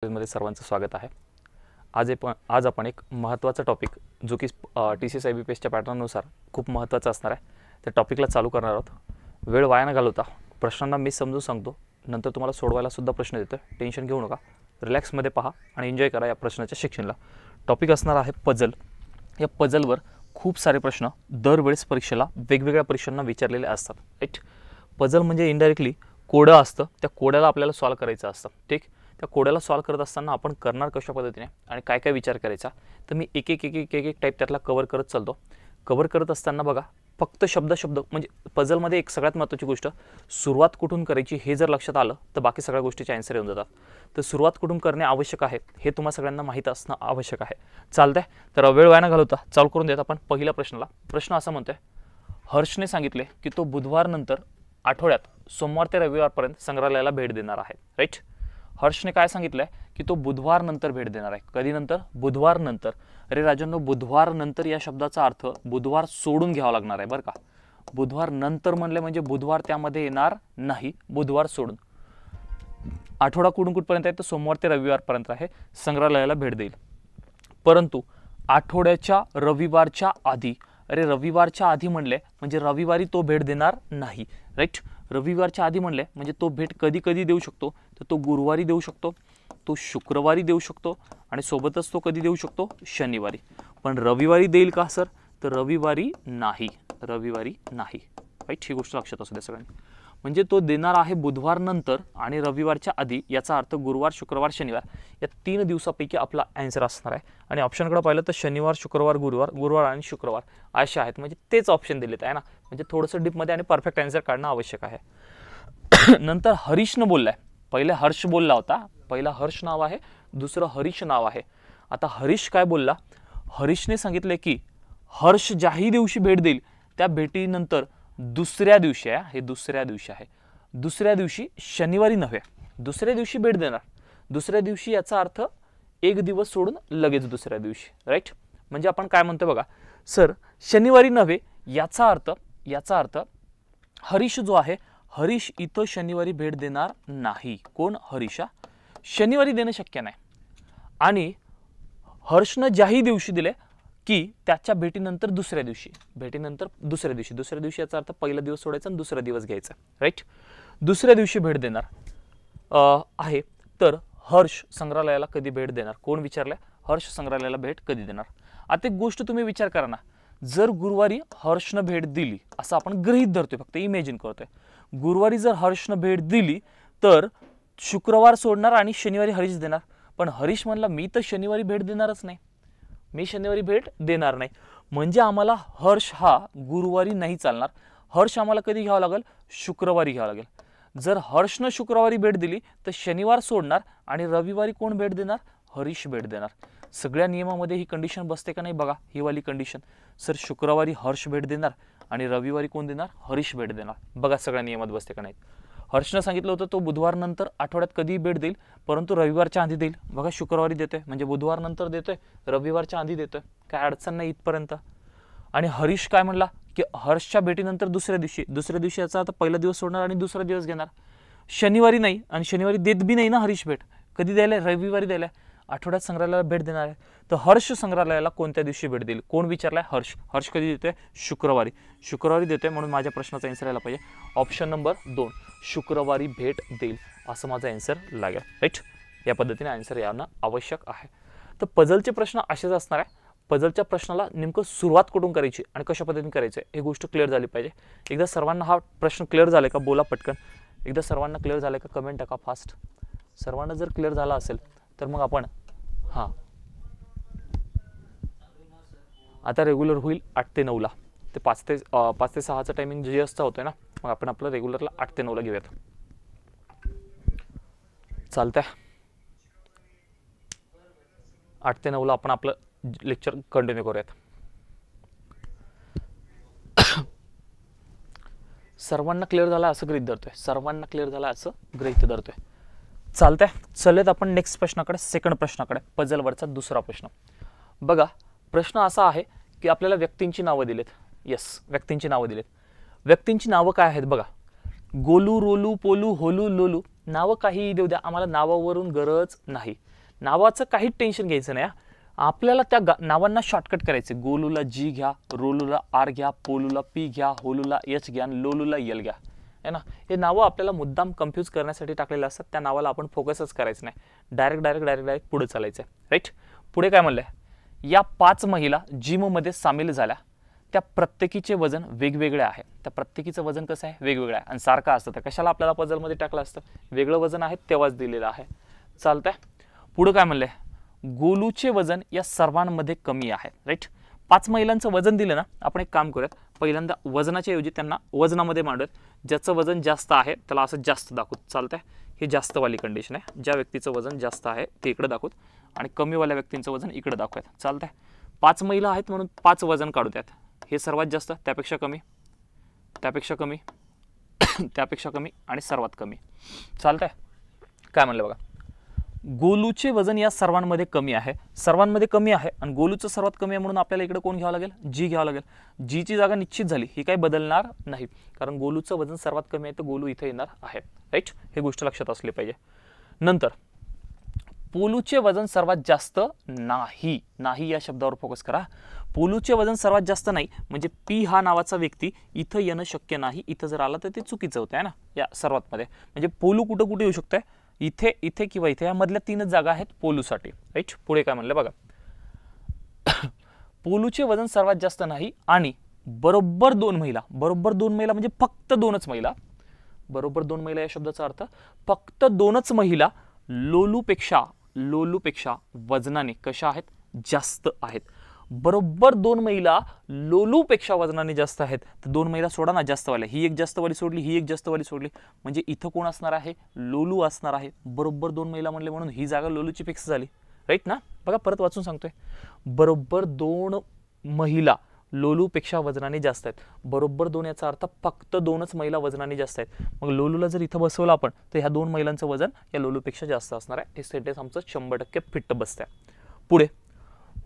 मध्ये सर्वांचं स्वागत आहे। आज आपण एक महत्त्वाचा टॉपिक जो की TCS IBPSच्या पॅटर्ननुसार खूप महत्त्वाचा असणार आहे त्या टॉपिकला चालू करणार आहोत। वेळ वाया न घालवता प्रश्नांना मी समजून सांगतो, नंतर तुम्हाला सोडवायला सुद्धा प्रश्न देतो। टेन्शन घेऊ नका, रिलॅक्समध्ये पहा आणि एन्जॉय करा या प्रश्नाच्या शिक्षणाला। टॉपिक असणार आहे पझल। या पझलवर खूप सारे प्रश्न दरवेळेस परीक्षेला वेगवेगळ्या परीक्षांना विचारलेले असतात, राईट। पझल म्हणजे इनडायरेक्टली कोडं असतं, त्या कोड्याला आपल्याला सॉल्व करायचं असतं, ठीक। त्या कोड्याला सॉल्व करत असताना आपण करणार कशा पद्धतीने आणि काय काय विचार करायचा, तर मी एक एक टाईप त्यातला कव्हर करत चालतो। कव्हर करत असताना बघा, फक्त शब्द म्हणजे पझलमध्ये एक सगळ्यात महत्त्वाची गोष्ट, सुरुवात कुठून करायची हे जर लक्षात आलं तर बाकी सगळ्या गोष्टीचे आन्सर येऊन जातात। तर सुरुवात कुठून करणे आवश्यक आहे हे तुम्हा सगळ्यांना माहीत असणं आवश्यक आहे। चालतंय, तर वेळ वाया न घालवता चालू करून देत आपण पहिल्या प्रश्नाला। प्रश्न असा म्हणतोय, हर्षने सांगितले की तो बुधवार नंतर आठवड्यात सोमवार ते रविवारपर्यंत संग्रहालयाला भेट देणार आहे, राईट। हर्षने काय सांगितलंय की तो बुधवार नंतर भेट देणार आहे। कधी नंतर? बुधवार नंतर। अरे राजांनो, बुधवार नंतर या शब्दाचा अर्थ बुधवार सोडून घ्यावा लागणार आहे बरं का। बुधवार नंतर म्हणले म्हणजे बुधवार त्यामध्ये येणार नाही, बुधवार सोडून। आठवडा कुठून कुठपर्यंत आहे तर सोमवार ते रविवारपर्यंत आहे, संग्रहालयाला भेट देईल। परंतु आठवड्याच्या रविवारच्या आधी, अरे रविवारच्या आधी म्हणले म्हणजे रविवारी तो भेट देणार नाही, राईट। रविवारच्या आधी म्हणले म्हणजे तो भेट कधी कधी देऊ शकतो, तर तो गुरुवारी देऊ शकतो, तो शुक्रवारी देऊ शकतो आणि सोबतच तो कधी देऊ शकतो, शनिवारी। पण रविवारी देईल का सर, तर रविवारी नाही, रविवारी नाही, राईट। ही गोष्ट लक्षात असू द्या सगळ्यांनी। म्हणजे तो देणार आहे बुधवार नंतर आणि रविवारच्या आधी, याचा अर्थ गुरुवार शुक्रवार शनिवार या 3 दिवसापैकी आपला आन्सर असणार आहे। आणि ऑप्शनकडे पाहिलं तर शनिवार शुक्रवार गुरुवार आणि शुक्रवार असे आहेत, म्हणजे तेच ऑप्शन दिलेत आहे ना, म्हणजे थोडंसं डीपमध्ये आणि परफेक्ट आन्सर काढणं आवश्यक आहे। नंतर हरीशनं बोललाय, पहिले हर्ष बोलला होता, पहिला हर्ष नाव आहे, दुसरं हरीश नाव आहे। आता हरीश काय बोलला, हरीशने सांगितले की हर्ष ज्याही दिवशी भेट देईल त्या भेटीनंतर दुसऱ्या दिवशी आहे, हे दुसऱ्या दिवशी आहे, दुसऱ्या दिवशी शनिवारी नव्हे, दुसऱ्या दिवशी भेट देणार। दुसऱ्या दिवशी याचा अर्थ एक दिवस सोडून लगेच दुसऱ्या दिवशी, राईट। म्हणजे आपण काय म्हणतो बघा सर, शनिवारी नव्हे, याचा अर्थ हरीश जो आहे, हरीश इथं शनिवारी भेट देणार नाही। कोण? हरीशा शनिवारी देणं शक्य नाही। आणि हर्षनं ज्याही दिवशी दिले की त्याच्या भेटीनंतर दुसऱ्या दिवशी, भेटीनंतर दुसऱ्या दिवशी याचा अर्थ पहिला दिवस सोडायचा आणि दुसरा दिवस घ्यायचा, राईट। दुसऱ्या दिवशी भेट देणार आहे, तर हर्ष संग्रहालयाला कधी भेट देणार? कोण विचारलंय? हर्ष संग्रहालयाला भेट कधी देणार? आता एक गोष्ट तुम्ही विचार करा ना, जर गुरुवारी हर्षनं भेट दिली असं आपण गृहीत धरतोय, फक्त इमॅजिन करतोय, गुरुवारी जर हर्षनं भेट दिली तर शुक्रवार सोडणार आणि शनिवारी हरीश देणार। पण हरीश म्हणला मी तर शनिवारी भेट देणारच नाही, मी शनिवारी भेट देणार नाही, म्हणजे आम्हाला हर्ष हा गुरुवारी नाही चालणार। हर्ष आम्हाला कधी घ्यावं लागेल? शुक्रवारी घ्यावं लागेल। जर हर्षनं शुक्रवारी भेट दिली तर शनिवार सोडणार आणि रविवारी कोण भेट देणार? हरीश भेट देणार। सगळ्या नियमामध्ये ही कंडिशन बसते का नाही बघा, ही वाली कंडिशन। सर शुक्रवारी हर्ष भेट देणार आणि रविवारी कोण देणार? हरीश भेट देणार। बघा सगळ्या नियमात बसते का नाही। हर्षनं सांगितलं होतं तो बुधवार नंतर आठवड्यात कधी भेट देईल, परंतु रविवारच्या आधी देईल। बघा शुक्रवारी देतोय म्हणजे बुधवार नंतर देतोय, रविवारच्या आधी देतोय, काय अडचण नाही इथपर्यंत। आणि हरीश काय म्हणला की हर्षच्या भेटीनंतर दुसऱ्या दिवशी याचा आता पहिला दिवस सोडणार आणि दुसरा दिवस घेणार। शनिवारी नाही, आणि शनिवारी देत बी नाही ना हरीश भेट, कधी द्यायला? रविवारी द्यायला, आठवड्यात संग्रहालयाला भेट देणार आहे। तर हर्ष संग्रहालयाला कोणत्या दिवशी भेट देईल? कोण विचारलाय? हर्ष। हर्ष कधी देतोय? शुक्रवारी देतोय, म्हणून माझ्या प्रश्नाचा आन्सर यायला पाहिजे ऑप्शन नंबर 2, शुक्रवारी भेट देईल असं माझा आन्सर लागेल, राईट। या पद्धतीने आन्सर यानं आवश्यक आहे। तर पझलचे प्रश्न असेच असणार आहे। पझलच्या प्रश्नाला नेमकं सुरुवात कुठून करायची आणि कशा पद्धतीने करायचं हे गोष्ट क्लिअर झाली पाहिजे। एकदा सर्वांना हा प्रश्न क्लिअर झालाय का? बोला पटकन, एकदा सर्वांना क्लिअर झालाय का? कमेंट टाका फास्ट। सर्वांना जर क्लिअर झाला असेल तर मग आपण आता रेग्युलर होईल 8 ते 9ला, ते 5 ते 6चं टायमिंग जे असतं होतं ना, मग आपण आपलं रेग्युलरला 8 ते 9ला घेऊयात, चालतंय। 8 ते 9ला आपण आपलं लेक्चर कंटिन्यू करूयात। सर्वांना क्लिअर झाला असं गृहीत धरतोय, चालतंय। चलेत आपण नेक्स्ट प्रश्नाकडे, सेकंड प्रश्नाकडे, पझलवरचा दुसरा प्रश्न। बघा प्रश्न असा आहे की आपल्याला व्यक्तींची नावं दिलेत, व्यक्तींची नावं दिलेत। व्यक्तींची नावं काय आहेत बघा, गोलू, रोलू, पोलू, होलू, लोलू, नावं काहीही देऊ द्या, आम्हाला नावावरून गरज नाही। नावाचं काहीच टेन्शन घ्यायचं नाही. आपल्याला त्या नावांना शॉर्टकट करायचे. गोलूला जी घ्या, रोलूला आर घ्या, पोलूला पी घ्या, होलूला एच घ्या, लोलूला यल घ्या, है ना. हे नावं आपल्याला मुद्दाम कन्फ्यूज करण्यासाठी टाकलेले असतात. त्या नावाला आपण फोकसच करायचं नाही. डायरेक्ट पुढे चालायचं आहे. राईट. पुढे काय म्हणलंय, या 5 महिला जिममध्ये सामील झाल्या. त्या प्रत्येकीचे वजन वेगवेगळे आहे. त्या प्रत्येकीचं वजन कसं आहे, वेगवेगळं आहे आणि सारखं असतं. तर कशाला आपल्याला पझलमध्ये टाकलं असतं, वेगळं वजन आहे तेव्हाच दिलेलं आहे. चालतंय. पुढे काय म्हणलंय, गोलूचे वजन या सर्वांमध्ये कमी आहे. राईट. 5 महिलांचं वजन दिलं ना, आपण एक काम करूयात, पहिल्यांदा वजनाच्या ऐवजी त्यांना वजनामध्ये मांडूयात. ज्याचं वजन जास्त आहे त्याला असं जास्त दाखवत. चालतंय. हे जास्तवाली कंडिशन आहे. ज्या व्यक्तीचं वजन जास्त आहे ते इकडे दाखवत आणि कमीवाल्या व्यक्तींचं वजन इकडे दाखवूयात. चालतंय. 5 महिला आहेत म्हणून 5 वजन काढू द्यात. हे सर्वात जास्त, त्यापेक्षा कमी, त्यापेक्षा कमी, त्यापेक्षा कमी आणि सर्वात कमी. चालतंय. काय म्हणलं बघा, गोलूचे वजन या सर्वांमध्ये कमी आहे. सर्वांमध्ये कमी आहे आणि गोलूचं सर्वात कमी आहे म्हणून आपल्याला इकडे कोण घ्यावं लागेल, जी घ्यावं लागेल. जीची जागा निश्चित झाली, ही काही बदलणार नाही कारण गोलूचं वजन सर्वात कमी आहे तर गोलू इथे येणार आहे. राईट. हे गोष्ट लक्षात असली पाहिजे. नंतर पोलूचे वजन सर्वात जास्त नाही. नाही या शब्दावर फोकस करा. पोलूचे वजन सर्वात जास्त नाही म्हणजे पी हा नावाचा व्यक्ती इथं येणं शक्य नाही. इथं जर आला तर ते चुकीचं होतं आहे ना. या सर्वात मध्ये म्हणजे पोलू कुठं कुठे येऊ शकतंय, इथे, इथे किंवा इथे. या मधल्या 3च जागा आहेत पोलूसाठी. राईट. पुढे काय म्हणलं बघा, पोलूचे वजन सर्वात जास्त नाही आणि बरोबर 2 महिला. बरोबर 2 महिला म्हणजे फक्त 2च महिला. बरोबर 2 महिला या शब्दाचा अर्थ फक्त 2च महिला लोलूपेक्षा वजनाने कशा आहेत, जास्त आहेत. बरोबर 2 महिला लोलूपेक्षा वजनाने जास्त आहेत. तर 2 महिला सोडा ना जास्तवाल्या, ही एक जास्तवाली सोडली, ही एक जास्तवाली सोडली म्हणजे इथं कोण असणार आहे, लोलू असणार आहे. बरोबर 2 महिला म्हणले म्हणून ही जागा लोलूची फिक्स झाली. राईट ना. बघा परत वाचून सांगतोय, बरोबर 2 महिला लोलूपेक्षा वजनाने जास्त आहेत. बरोबर 2 याचा अर्थ फक्त 2च महिला वजनाने जास्त आहेत. मग लोलूला जर इथं बसवलं आपण तर ह्या 2 महिलांचं वजन या लोलूपेक्षा जास्त असणार आहे. हे सेंटेन्स आमचं 100% फिट बसतंय. पुढे,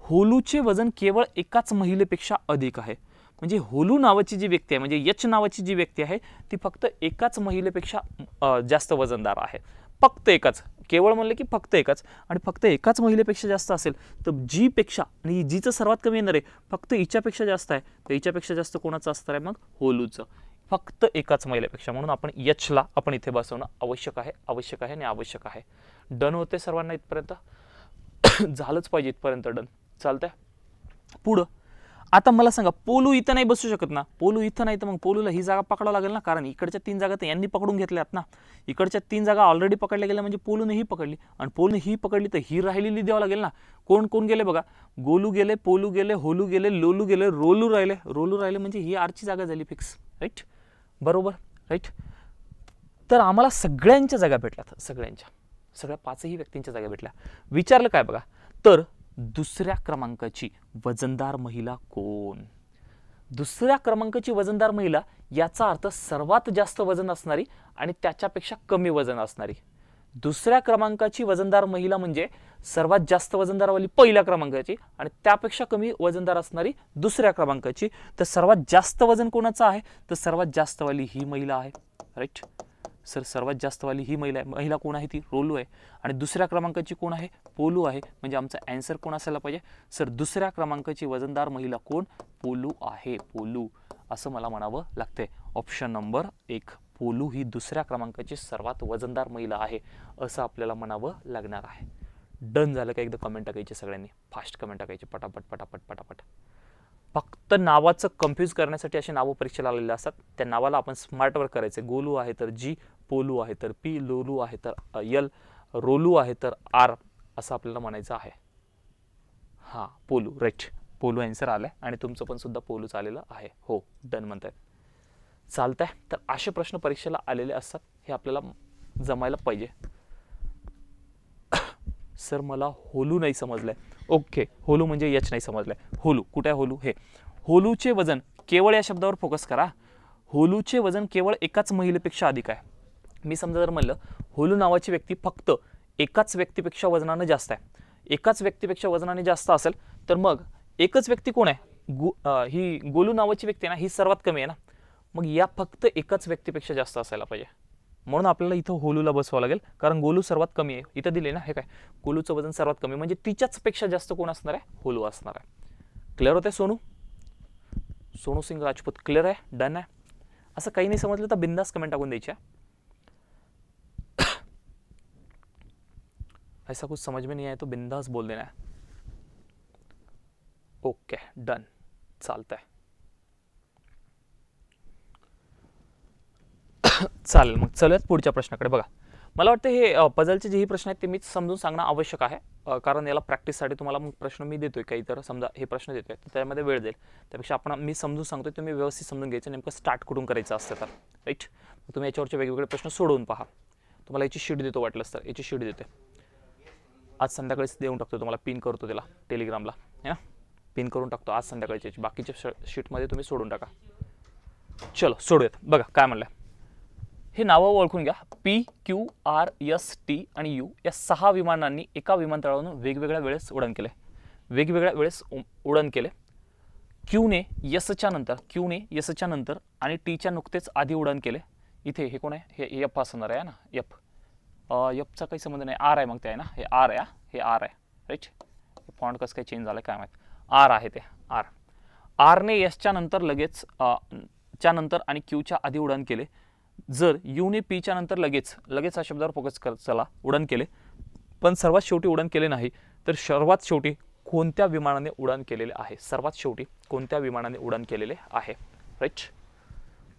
होलूचे वजन केवळ एकाच महिलेपेक्षा अधिक आहे. म्हणजे होलू नावाची जी व्यक्ती आहे, म्हणजे यच नावाची जी व्यक्ती आहे ती फक्त एकाच महिलेपेक्षा जास्त वजनदार आहे. फक्त एकाच, केवळ म्हणले की फक्त एकाच, आणि फक्त एकाच महिलेपेक्षा जास्त असेल तर जी पेक्षा, आणि जीचं सर्वात कमी येणार आहे फक्त हिच्यापेक्षा जास्त आहे तर हिच्यापेक्षा जास्त कोणाचं असणार आहे, मग होलूचं. फक्त एकाच महिलेपेक्षा, म्हणून आपण यचला आपण इथे बसवणं आवश्यक आहे, आवश्यक आहे आणि आवश्यक आहे. डन होते सर्वांना इथपर्यंत. झालंच पाहिजे इथपर्यंत डन. चालतंय. पुढं आता मला सांगा, पोलू इथं नाही बसू शकत ना. पोलू इथं नाही तर मग पोलूला ही जागा पकडावं लागेल ना, कारण इकडच्या 3 जागा तर यांनी पकडून घेतल्यात ना. इकडच्या 3 जागा ऑलरेडी पकडल्या गेल्या म्हणजे पोलूने ही पकडली आणि पोलूने ही पकडली तर ही राहिलेली द्यावं लागेल ना. कोण कोण गेले बघा, गोलू गेले, पोलू गेले, होलू गेले, लोलू गेले, रोलू राहिले. रोलू राहिले म्हणजे ही आरची जागा झाली फिक्स. राईट. बरोबर. राईट. तर आम्हाला सगळ्यांच्या जागा भेटल्यात, सगळ्या 5ही व्यक्तींच्या जागा भेटल्या. विचारलं काय बघा, तर दुसऱ्या क्रमांकाची वजनदार महिला कोण. दुसऱ्या क्रमांकाची वजनदार महिला याचा अर्थ सर्वात जास्त वजन असणारी आणि त्याच्यापेक्षा कमी वजन असणारी. दुसऱ्या क्रमांकाची वजनदार महिला म्हणजे सर्वात जास्त वजनदारवाली पहिल्या क्रमांकाची आणि त्यापेक्षा कमी वजनदार असणारी दुसऱ्या क्रमांकाची. तर सर्वात जास्त वजन कोणाचं आहे, तर सर्वात जास्तवाली ही महिला आहे. राईट. सर सर्वात जास्तवाली ही महिला आहे. महिला कोण आहे, ती रोलू आहे. आणि दुसऱ्या क्रमांकाची कोण आहे, पोलू आहे. म्हणजे आमचा आन्सर कोण असायला पाहिजे, सर दुसऱ्या क्रमांकाची वजनदार महिला कोण, पोलू आहे. पोलू असं मला म्हणावं लागतंय. ऑप्शन नंबर 1, पोलू ही दुसऱ्या क्रमांकाची सर्वात वजनदार महिला आहे असं आपल्याला म्हणावं लागणार आहे. डन झालं का? एकदा कमेंट टाकायची सगळ्यांनी, फास्ट कमेंट टाकायची, पटापट पटापट पटापट. फक्त नावाचं कन्फ्यूज करण्यासाठी असे नावं परीक्षेला आलेले असतात. त्या नावाला आपण स्मार्टवर करायचे. गोलू आहे तर जी, पोलू आहे तर पी, लोलू आहे तर यल, रोलू आहे तर आर असं आपल्याला म्हणायचं आहे. हां, पोलू. राईट. पोलू आन्सर आलाय आणि तुमचं पण सुद्धा पोलूच आलेलं आहे. हो, डन म्हणताय. चालतंय. तर असे प्रश्न परीक्षेला आलेले असतात, हे आपल्याला जमायला पाहिजे. सर मला होलू नाही समजलंय. ओके, होलू म्हणजे यच नाही समजलंय. होलू कुठे आहे, होलू हे. होलूचे वजन केवळ या शब्दावर फोकस करा. होलूचे वजन केवळ एकाच महिलेपेक्षा अधिक आहे. मी समजा जर म्हणलं होलू नावाची व्यक्ती फक्त एकाच व्यक्तीपेक्षा वजनाने जास्त आहे, एकाच व्यक्तीपेक्षा वजनाने जास्त असेल तर मग एकच व्यक्ती कोण आहे, ही गोलू नावाची व्यक्ती आहे ना, ही सर्वात कमी आहे ना. मग या फक्त एकाच व्यक्तीपेक्षा जास्त असायला पाहिजे. म्हणून आपल्याला इथं गोलूला बसवावं लागेल, कारण गोलू सर्वात कमी आहे. इथं दिले ना, हे काय गोलूचं वजन सर्वात कमी, म्हणजे तिच्याच पेक्षा जास्त कोण असणार आहे, गोलू असणार आहे. क्लिअर होते सोनू? सोनू सिंग राजपूत क्लिअर आहे, डन आहे. असं काही नाही समजलं तर बिंदास कमेंट टाकून द्यायच्या. ऐसा कुछ समझ में नहीं आया तो बिंदास बोल देना है. ओके डन, चालतंय. चालेल, मग चलूयात पुढच्या प्रश्नाकडे. बघा, मला वाटतं हे पझलचे जेही प्रश्न आहेत ते मीच समजून सांगणं आवश्यक आहे, कारण याला प्रॅक्टिससाठी तुम्हाला मग प्रश्न मी देतोय काही, तर समजा हे प्रश्न देतोय तर त्यामध्ये वेळ जाईल. त्यापेक्षा मी समजून सांगतोय, तुम्ही व्यवस्थित समजून घ्यायचं, नेमकं स्टार्ट कुठून करायचं असतं तर. राईट, तुम्ही याच्यावरचे वेगवेगळे प्रश्न सोडवून पहा. तुम्हाला याची शीट देतो, वाटलंच तर याची शीट देते. आज संध्याकाळीच देऊन टाकतो तुम्हाला, पिन करतो त्याला टेलिग्रामला, है ना, पिन करून टाकतो आज संध्याकाळची. बाकीच्या शीटमध्ये तुम्ही सोडून टाका. चलो सोडूयात. बघा काय म्हणलं, हे नावं ओळखून घ्या. P, Q, R, S, T आणि U या 6 विमानांनी एका विमानतळावरून वेगवेगळ्या वेळेस उड्डाण केले. वेगवेगळ्या वेळेस उड्डाण केले. Qने Sच्या नंतर आणि Tच्या नुकतेच आधी उड्डाण केले. इथे हे कोण आहे, हे F असणार आहे ना, Fचा काही संबंध नाही, R आहे मग ते आहे ना, हे R आहे, हे R आहे. राईट, फॉन्ट कसं काही चेंज झालं काय माहित, R आहे ते R. Rने Sच्या नंतर लगेच नंतर आणि Qच्या आधी उड्डाण केले. जर Uने Pच्या नंतर लगेच हा शब्दावर फोकस कर, चला उड्डाण केले, पण सर्वात शेवटी उड्डाण केले नाही, तर सर्वात शेवटी कोणत्या विमानाने उड्डाण केलेले आहे, सर्वात शेवटी कोणत्या विमानाने उड्डाण केलेले आहे. राईट,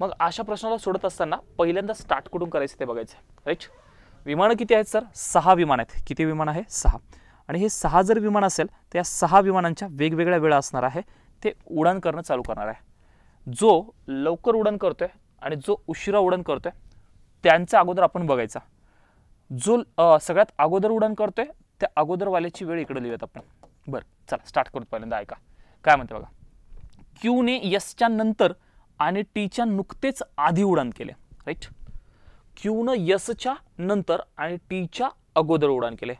मग अशा प्रश्नाला सोडत असताना पहिल्यांदा स्टार्ट कुठून करायचं ते बघायचं. राईट, विमानं किती आहेत सर, 6 विमान आहेत. किती विमान आहे, 6. आणि हे 6 जर विमान असेल तर या 6 विमानांच्या वेगवेगळ्या वेळा असणार आहे, ते उड्डाण करणं चालू करणार आहे. जो लवकर उड्डाण करतोय आणि जो उशिरा उड्डाण करतोय त्यांचा अगोदर आपण बघायचा. जो सगळ्यात अगोदर उड्डाण करतोय त्या अगोदरवाल्याची वेळ इकडे लिहूयात आपण. बरं चला स्टार्ट करतो. पहिल्यांदा ऐका काय म्हणते बघा. Qने Sच्या नंतर आणि Tच्या नुकतेच आधी उड्डाण केले. राईट, Qनं Sच्या नंतर आणि Tच्या अगोदर उड्डाण केले.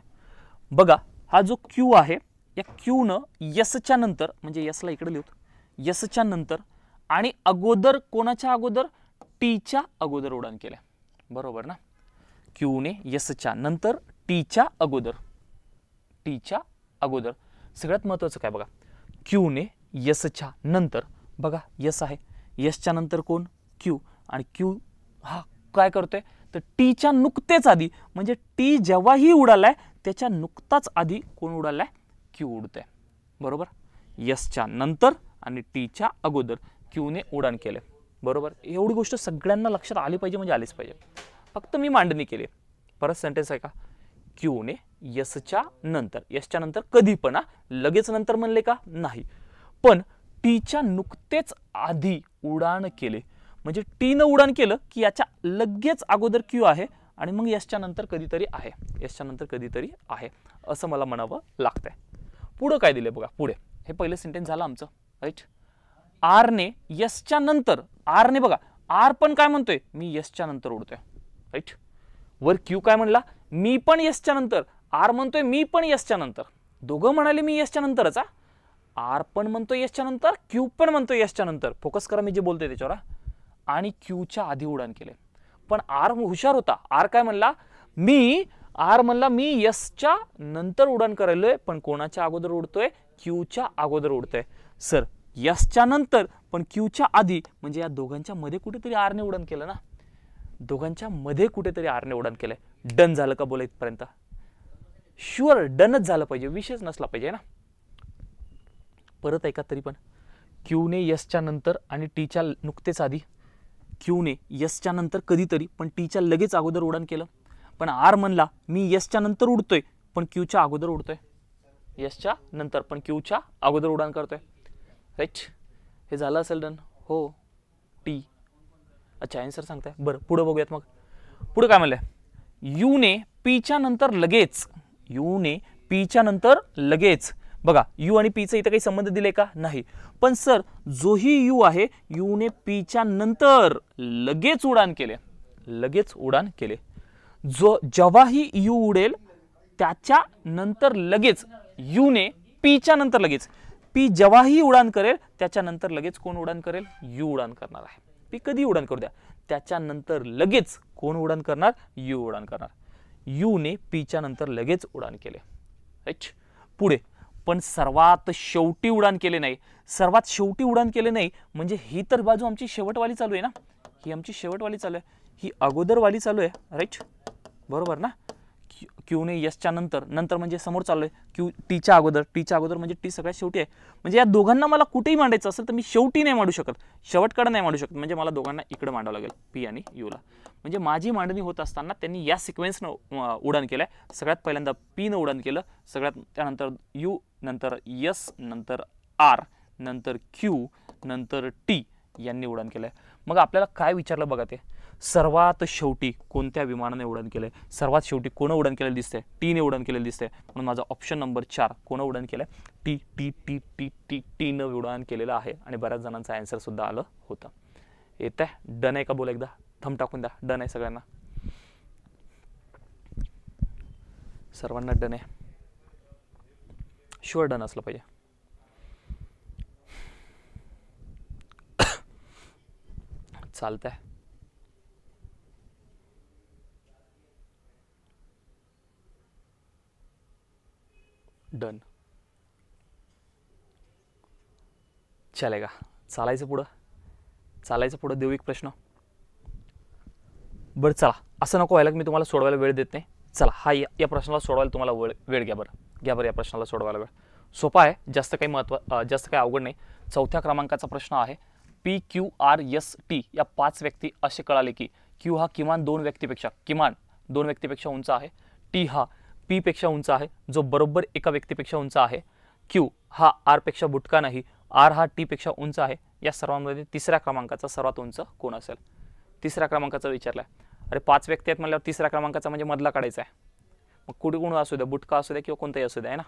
बघा हा जो Q आहे, या Qनं Sच्या नंतर, म्हणजे Sला इकडे लिहूत, Sच्या नंतर आणि अगोदर, कोणाच्या अगोदर, Tच्या अगोदर उड्डाण केले. बरोबर ना, Qने Sच्या नंतर Tच्या अगोदर. सगळ्यात महत्त्वाचं काय बघा, Qने Sच्या नंतर, बघा S आहे, Sच्या नंतर कोण, Q, आणि Q हा काय करतोय तर Tच्या नुकतेच आधी, म्हणजे T जेव्हाही उडालाय त्याच्या नुकताच आधी कोण उडालाय, Q उडतोय. बरोबर, Sच्या नंतर आणि Tच्या अगोदर Qने उड्डाण केले. बरोबर, एवढी गोष्ट सगळ्यांना लक्षात आली पाहिजे, म्हणजे आलीच पाहिजे. फक्त मी मांडणी केली. परत सेंटेन्स आहे का, Qने Sच्या नंतर कधी पण, लगेच नंतर म्हणले का नाही, पण Tच्या नुकतेच आधी उड्डाण केले, म्हणजे Tनं उड्डाण केलं की याच्या लगेच अगोदर Q आहे आणि मग Sच्या नंतर कधीतरी आहे, असं मला म्हणावं लागतंय. पुढं काय दिले बघा, पुढे हे पहिलं सेंटेन्स झालं आमचं. राईट, Rने Sच्या नंतर, Rने बघा R पण काय म्हणतोय, मी Sच्या नंतर उडतोय. राईट, वर Q काय म्हणला, मी पण Sच्या नंतर, R म्हणतोय मी पण Sच्या नंतर, दोघं म्हणाले मी Sच्या नंतरच. R पण म्हणतोय Sच्या नंतर, Q पण म्हणतोय Sच्या नंतर. फोकस करा मी जे बोलतोय त्याच्यावर. आणि Qच्या आधी उड्डाण केले, पण R हुशार होता. R काय म्हणला, मी Sच्या नंतर उड्डाण करायलोय, पण कोणाच्या अगोदर उडतोय, Qच्या अगोदर उडतोय. सर Sच्या नंतर पण Qच्या आधी, म्हणजे या दोघांच्या मध्ये कुठेतरी Rने उड्डाण केलं ना, दोघांच्या मध्ये कुठेतरी Rने उड्डाण केलंय. डन झालं का बोला इथपर्यंत? शुअर डनच झालं पाहिजे, विषयच नसला पाहिजे ना. परत ऐका तरी पण, Qने Sच्या नंतर आणि Tच्या नुकतेच आधी, Qने Sच्या नंतर कधीतरी पण Tच्या लगेच अगोदर उड्डाण केलं, पण R म्हणला मी Sच्या नंतर उडतोय पण Qच्या अगोदर उडतोय, Sच्या नंतर पण Qच्या अगोदर उड्डाण करतोय. राईट, हे झालं असेल डन. हो, T. अच्छा आन्सर सांगताय. बरं पुढे बघूयात. मग पुढे काय म्हणलंय, Uने Pच्या नंतर लगेच, बघा U आणि Pचा इथं काही संबंध दिले का, नाही, पण सर जोही U आहे, Uने Pच्या नंतर लगेच उड्डाण केले. जेव्हाही U उडेल त्याच्या नंतर लगेच, Uने Pच्या नंतर लगेच, P जेव्हाही उड्डाण करेल त्याच्यानंतर लगेच कोण उड्डाण करेल, U उड्डाण करणार आहे. P कधी उड्डाण करू द्या, त्याच्यानंतर लगेच कोण उडान करणार? यू उडान करणार. यूने पीच्या नंतर लगेच उडान केले. राईट. पुढे पण सर्वात शेवटी उडान केले नाही. सर्वात शेवटी उडान केले नाही म्हणजे ही तर बाजू आमची शेवटवाली चालू आहे ना, ही आमची शेवटवाली चालू आहे, ही अगोदरवाली चालू आहे. राईट, बरोबर ना. क्यूने यसच्या नंतर, नंतर म्हणजे समोर चालू आहे, क्यू टीच्या अगोदर, टीच्या अगोदर म्हणजे टी सगळ्यात शेवटी आहे. म्हणजे या दोघांना मला कुठेही मांडायचं असेल तर मी शेवटी नाही मांडू शकत, शेवटकडे नाही मांडू शकत. म्हणजे मला दोघांना इकडे मांडावं लागेल, पी आणि यूला. म्हणजे माझी मांडणी होत असताना त्यांनी या सिक्वेन्सनं उडान केलं आहे. सगळ्यात पहिल्यांदा पीनं उडान केलं, सगळ्यात त्यानंतर यू, नंतर यस, नंतर आर, नंतर क्यू, नंतर टी यांनी उडान केलं आहे. मग आपल्याला काय विचारलं बघा, ते सर्वात शेवटी कोणत्या विमानाने उडान केलंय? सर्वात शेवटी कोण उडान केलेलं दिसतंय? टीने उडान केलेलं दिसतंय. म्हणून माझा ऑप्शन नंबर 4 कोण उडान केलंय? T T T T T टीनं उडान केलेलं आहे. आणि बऱ्याच जणांचा आन्सर सुद्धा आलं होतं. येत आहे? डन आहे का? बोल एकदा, थंब टाकून द्या. डन आहे सगळ्यांना? सर्वांना डन आहे? शुअर डन असलं पाहिजे. चालतंय. डन. चलेगा. चालायचं पुढं, चालायचं पुढं. देऊ एक प्रश्न. बरं चला, असं नको व्हायला की मी तुम्हाला सोडवायला वेळ देत नाही. चला, हा या प्रश्नाला सोडवायला तुम्हाला वेळ घ्या बरं, घ्या बरं. या प्रश्नाला सोडवायला वेळ सोपा आहे, जास्त काही अवघड नाही. 4थ्या क्रमांकाचा प्रश्न आहे. P Q R S T या 5 व्यक्ती असे कळाले की क्यू हा किमान 2 व्यक्तीपेक्षा उंच आहे. टी हा पी पेक्षा उंच आहे, जो बरोबर एका व्यक्तीपेक्षा उंच आहे. क्यू हा आर पेक्षा बुटका नाही, आर हा टी पेक्षा उंच आहे. या सर्वांमध्ये 3ऱ्या क्रमांकाचा सर्वात उंच कोण असेल? 3ऱ्या क्रमांकाचा विचारलाय. अरे 5 व्यक्ती आहेत म्हणल्यावर 3ऱ्या क्रमांकाचा म्हणजे मधला काढायचा आहे. मग कुठे कोण असू द्या, बुटका असू द्या किंवा कोणताही असू द्या, आहे ना.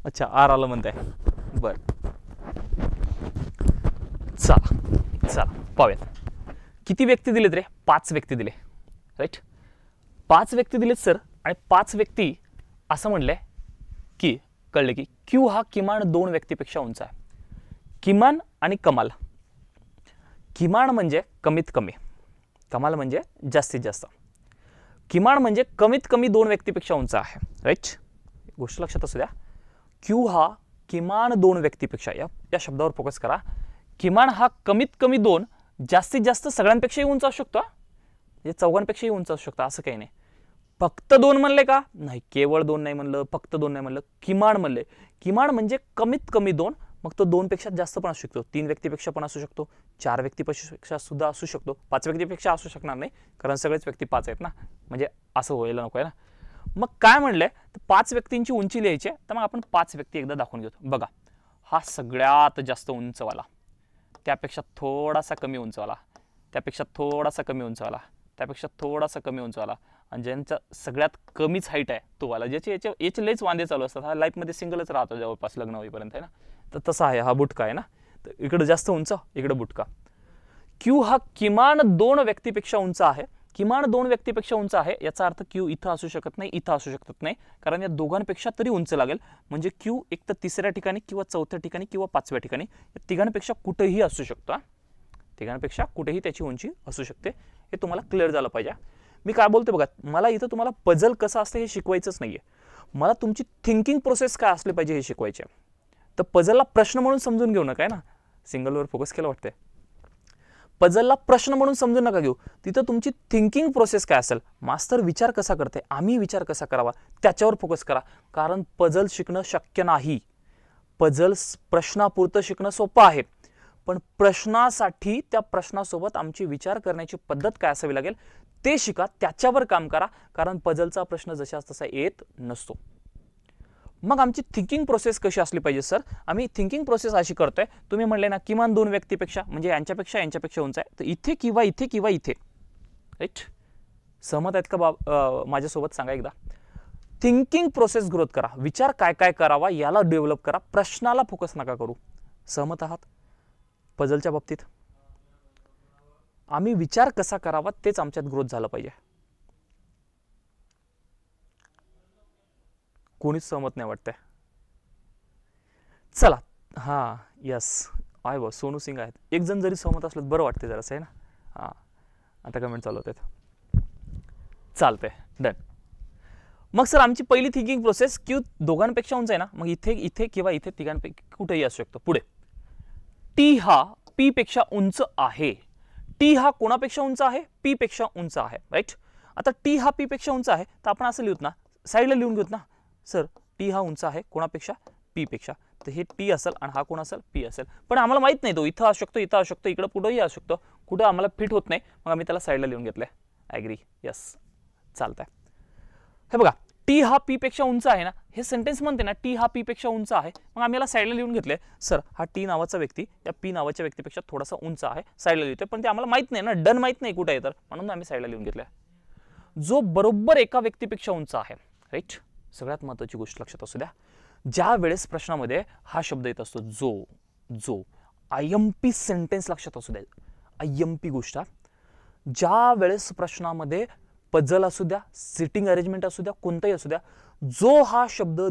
अच्छा, आर आलं म्हणताय. बर, चला पाहूयात. किती व्यक्ती दिलेत रे? 5 व्यक्ती दिले. राईट, 5 व्यक्ती दिलेत सर. आणि 5 व्यक्ती असं म्हणले की कळले की क्यू हा किमान 2 व्यक्तीपेक्षा उंच आहे. किमान आणि कमाल. किमान म्हणजे कमीत कमी, कमाल म्हणजे जास्तीत जास्त. किमान म्हणजे कमीत कमी 2 व्यक्तीपेक्षा उंच आहे. राईट, गोष्ट लक्षात असू द्या. क्यू हा किमान 2 व्यक्तीपेक्षा, या शब्दावर फोकस करा. किमान हा कमीत कमी 2, जास्तीत जास्त सगळ्यांपेक्षाही उंच असू शकतो. म्हणजे चौघांपेक्षाही उंच असू शकतो, असं काही नाही. फक्त 2 म्हणले का? नाही, केवळ 2 नाही म्हणलं, फक्त 2 नाही म्हणलं, किमान म्हणले. किमान म्हणजे कमीत कमी 2. मग तो 2 पेक्षा जास्त पण असू शकतो, 3 व्यक्तीपेक्षा पण असू शकतो, 4 व्यक्तीपेक्षा सुद्धा असू शकतो, 5 व्यक्तीपेक्षा असू शकणार नाही, कारण सगळेच व्यक्ती 5 आहेत ना. म्हणजे असं व्हायला नको आहे ना. मग काय म्हणलंय, तर 5 व्यक्तींची उंची लिहायची आहे. तर मग आपण 5 व्यक्ती एकदा दाखवून घेतो. बघा, हा सगळ्यात जास्त उंचवाला, त्यापेक्षा थोडासा कमी उंचवाला, त्यापेक्षा थोडासा कमी उंचवाला, त्यापेक्षा थोडासा कमी उंचवाला, आणि ज्यांचा सगळ्यात कमीच हाईट आहे तो वाला, याचे लयच वांदे चालू असतात. हा लाईफमध्ये सिंगलच राहतो जवळपास लग्न होईपर्यंत, आहे ना. तर तसा आहे हा बुटका, आहे ना. तर इकडे जास्त उंच, इकडे बुटका. क्यू हा किमान 2 व्यक्तीपेक्षा उंच आहे. किमान 2 व्यक्तीपेक्षा उंच आहे याचा अर्थ क्यू इथं असू शकत नाही, इथं असू शकत नाही, कारण या दोघांपेक्षा तरी उंच लागेल. म्हणजे क्यू एक तर 3ऱ्या ठिकाणी किंवा 4थ्या ठिकाणी किंवा 5व्या ठिकाणी, या तिघांपेक्षा कुठेही असू शकतो. तिघांपेक्षा कुठेही त्याची उंची असू शकते. हे तुम्हाला क्लिअर झालं पाहिजे. मी काय बोलते बघा, मला इथं तुम्हाला पझल कसं असतं हे शिकवायचंच नाहीये, मला तुमची थिंकिंग प्रोसेस काय असली पाहिजे हे शिकवायचे. तर पझलला प्रश्न म्हणून समजून घेऊ नका, आहे ना, सिंगलवर फोकस केलं वाटतंय. पझलला प्रश्न म्हणून समजून नका घेऊ, तिथं तुमची थिंकिंग प्रोसेस काय असेल, मास्तर विचार कसा करते, आम्ही विचार कसा करावा, त्याच्यावर फोकस करा. कारण पझल शिकणं शक्य नाही. पझल प्रश्नापुरतं शिकणं सोपं आहे, पण प्रश्नासाठी त्या प्रश्नासोबत आमची विचार करण्याची पद्धत काय असावी लागेल ते शिका, त्याच्यावर काम करा. कारण पझलचा प्रश्न जशाच तसा येत नसतो. मग आमची थिंकिंग प्रोसेस कशी असली पाहिजे सर? आम्ही थिंकिंग प्रोसेस अशी करतोय, तुम्ही म्हणले ना किमान 2 व्यक्तीपेक्षा, म्हणजे यांच्यापेक्षा उंच आहे, तर इथे किंवा इथे किंवा इथे, राईट? सहमत आहेत का माझ्यासोबत? सांगा एकदा. थिंकिंग प्रोसेस ग्रोथ करा, विचार काय काय करावा याला डेव्हलप करा, प्रश्नाला फोकस नका करू. सहमत आहात? पझलच्या बाबतीत आम्ही विचार कसा करावा तेच आमच्यात ग्रोथ झालं पाहिजे. कोणीच सहमत नाही वाटतंय. चला, हां, यस, आय बो सोनू सिंग आहेत. एक जण जरी सहमत असलं बरं वाटते जरासं, आहे ना. हां, आता कमेंट चालू होत आहेत. चालतंय, डन. मग सर आमची पहिली थिंकिंग प्रोसेस क्यू दोघांपेक्षा उंच आहे ना, मग इथे इथे किंवा इथे तिघांपैकी कुठेही असू शकतो. पुढे टी हा पी पेक्षा उंच आहे. टी हा कोणापेक्षा उंच आहे? पी पेक्षा उंच आहे, राईट? आता टी हा पी पेक्षा उंच आहे, तर आपण असं लिहूत ना, साईडला लिहून घेऊत ना, सर टी हा उंच आहे कोणापेक्षा? पी पेक्षा. तर हे टी असेल आणि हा कोण असेल? पी असेल. पण आम्हाला माहित नाही तो इथं असू शकतो, इथं असू शकतो, इकडे कुठेही असू शकतो, कुठं आम्हाला फिट होत नाही, मग आम्ही त्याला साईडला लिहून घेतलंय. ॲग्री? यस, चालतंय. हे बघा, टी हा पी पेक्षा उंच आहे ना, हे सेंटेन्स म्हणते ना टी हा पी पेक्षा उंच आहे, मग आम्ही याला साईडला लिहून घेतलंय. सर हा टी नावाचा व्यक्ती या पी नावाच्या व्यक्तीपेक्षा थोडासा उंच आहे, साईडला लिहितोय, पण ते आम्हाला माहित नाही ना, डन माहित नाही कुठे आहे, तर म्हणून आम्ही साईडला लिहून घेतलंय. जो बरोबर एका व्यक्तीपेक्षा उंच आहे, राईट? सगळ्यात महत्त्वाची गोष्ट लक्षात असू द्या, ज्या वेळेस प्रश्नामध्ये हा शब्द येत असतो जो आयएमपी सेंटेन्स लक्षात असू द्या, आयएमपी गोष्ट, ज्या वेळेस प्रश्नामध्ये पझल असू द्या, सिटिंग अरेंजमेंट असू द्या, कोणताही असू द्या, जो हा शब्द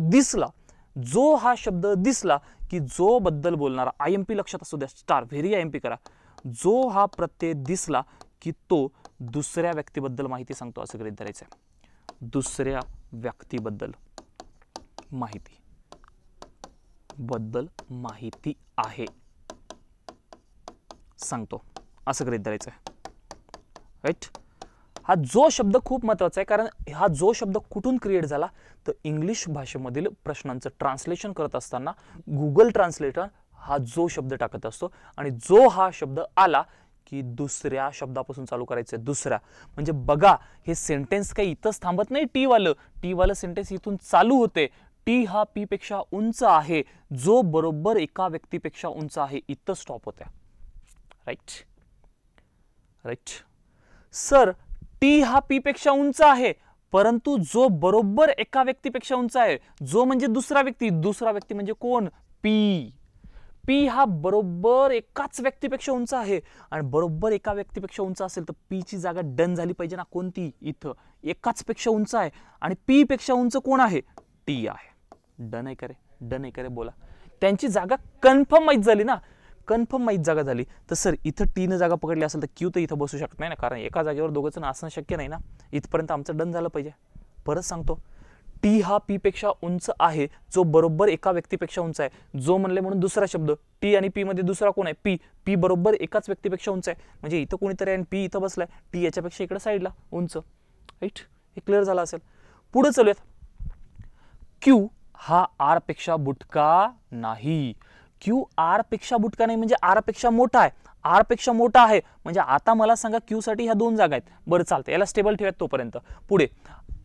दिसला की जो बद्दल बोलणारा, आयएमपी लक्षात असू द्या, स्टार, व्हेरी आयएमपी करा, जो हा प्रत्यय दिसला की तो दुसऱ्या व्यक्तीबद्दल माहिती सांगतो असं गृहीत धरायचं आहे. दुसऱ्या व्यक्तीबद्दल माहिती आहे सांगतो असं गृहीत धरायचं आहे, राईट? हा जो शब्द खूप महत्त्वाचा आहे, कारण हा जो शब्द कुठून क्रिएट झाला, तर इंग्लिश भाषेमधील प्रश्नांचं ट्रान्सलेशन करत असताना गुगल ट्रान्सलेटर हा जो शब्द टाकत असतो, आणि जो हा शब्द आला की दुसऱ्या शब्दापासून चालू करायचं. दुसऱ्या म्हणजे बघा, हे सेंटेन्स काही इथंच थांबत नाही. टी वालं सेंटेन्स इथून चालू होते. टी हा पी पेक्षा उंच आहे, जो बरोबर एका व्यक्तीपेक्षा उंच आहे, इथं स्टॉप होत्या, राईट? सर टी हा पी पेक्षा उंच आहे, परंतु जो बरोबर एका व्यक्तीपेक्षा उंच आहे, जो म्हणजे दुसरा व्यक्ती म्हणजे कोण? पी हा बरोबर एकाच व्यक्तीपेक्षा उंच आहे, आणि बरोबर एका व्यक्तीपेक्षा उंच असेल तर पी ची जागा डन झाली पाहिजे ना. कोणती? इथं एकाच पेक्षा उंच आहे, आणि पी पेक्षा उंच कोण आहे? टी आहे. डन आहे करे बोला. त्यांची जागा कन्फर्म माहीत झाली ना, कन्फर्म माहीत जागा झाली. तर सर इथं टीनं जागा पकडली असेल तर क्यू तर इथं बसू शकत नाही ना, कारण एका जागेवर दोघं जण असणं शक्य नाही ना. इथपर्यंत आमचं डन झालं पाहिजे. परत सांगतो, टी हा पी पेक्षा उंच आहे, जो बरोबर एका व्यक्तीपेक्षा उंच आहे. जो म्हणले म्हणून दुसरा शब्द, टी आणि पी मध्ये दुसरा कोण आहे? पी बरोबर एकाच व्यक्तीपेक्षा उंच आहे, म्हणजे इथं कोणीतरी आहे, पी इथं बसलाय, टी याच्यापेक्षा इकडे साईडला उंच, राईट? हे क्लिअर झालं असेल. पुढे चलूयात. क्यू हा आर पेक्षा बुटका नाही. क्यू आर पेक्षा बुटका नाही म्हणजे आर पेक्षा मोठा आहे. आर पेक्षा मोठा आहे म्हणजे आता मला सांगा क्यू साठी ह्या 2 जागा आहेत. बरं चालतं, याला स्टेबल ठेवूयात तोपर्यंत. पुढे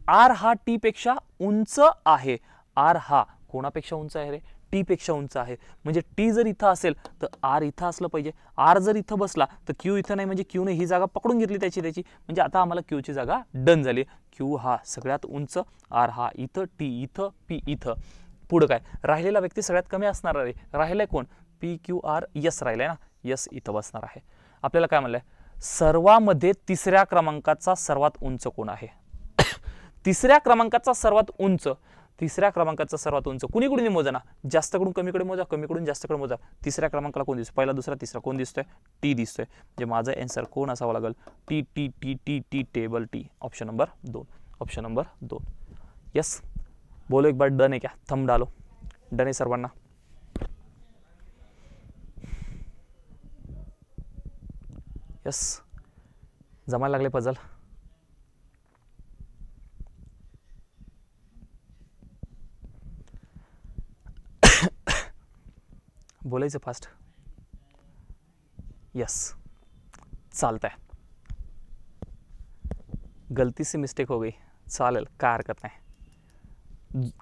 आर हा टी पेक्षा उंच आहे. आर हा कोणापेक्षा उंच आहे रे? टी पेक्षा उंच आहे. म्हणजे टी जर इथं असेल तर आर इथं असलं पाहिजे. आर जर इथं बसला तर क्यू इथं नाही, म्हणजे क्यूने ही जागा पकडून घेतली त्याची. म्हणजे आता आम्हाला क्यूची जागा डन झाली. क्यू हा सगळ्यात उंच, आर हा इथं, टी इथं, पी इथं. पुढे काय राहिलेला व्यक्ती सगळ्यात कमी असणार आहे. राहिलाय कोण? P Q R. यस राहिलाय ना, यस इथं बसणार आहे. आपल्याला काय म्हणलंय? सर्वांमध्ये तिसऱ्या क्रमांकाचा सर्वात उंच कोण आहे? तिसऱ्या क्रमांकाचा सर्वात उंच कुणी मोजा ना. जास्तकडून कमीकडे मोजा, कमीकडून जास्तकडे मोजा. तिसऱ्या क्रमांकाला कोण दिसतो? पहिला, दुसरा, तिसरा कोण दिसतोय? टी दिसतोय. म्हणजे माझा आन्सर कोण असावा लागेल? T T T T tea table T. Option number 2. Yes बोलो एक बार डन है क्या? थंब डालो. डन है सर्वांना. यस, जमायला लागले पझल. बोलायचं फास्ट. यस, चालतंय. गलती से मिस्टेक हो गई, चालेल, काय हरकत नाही.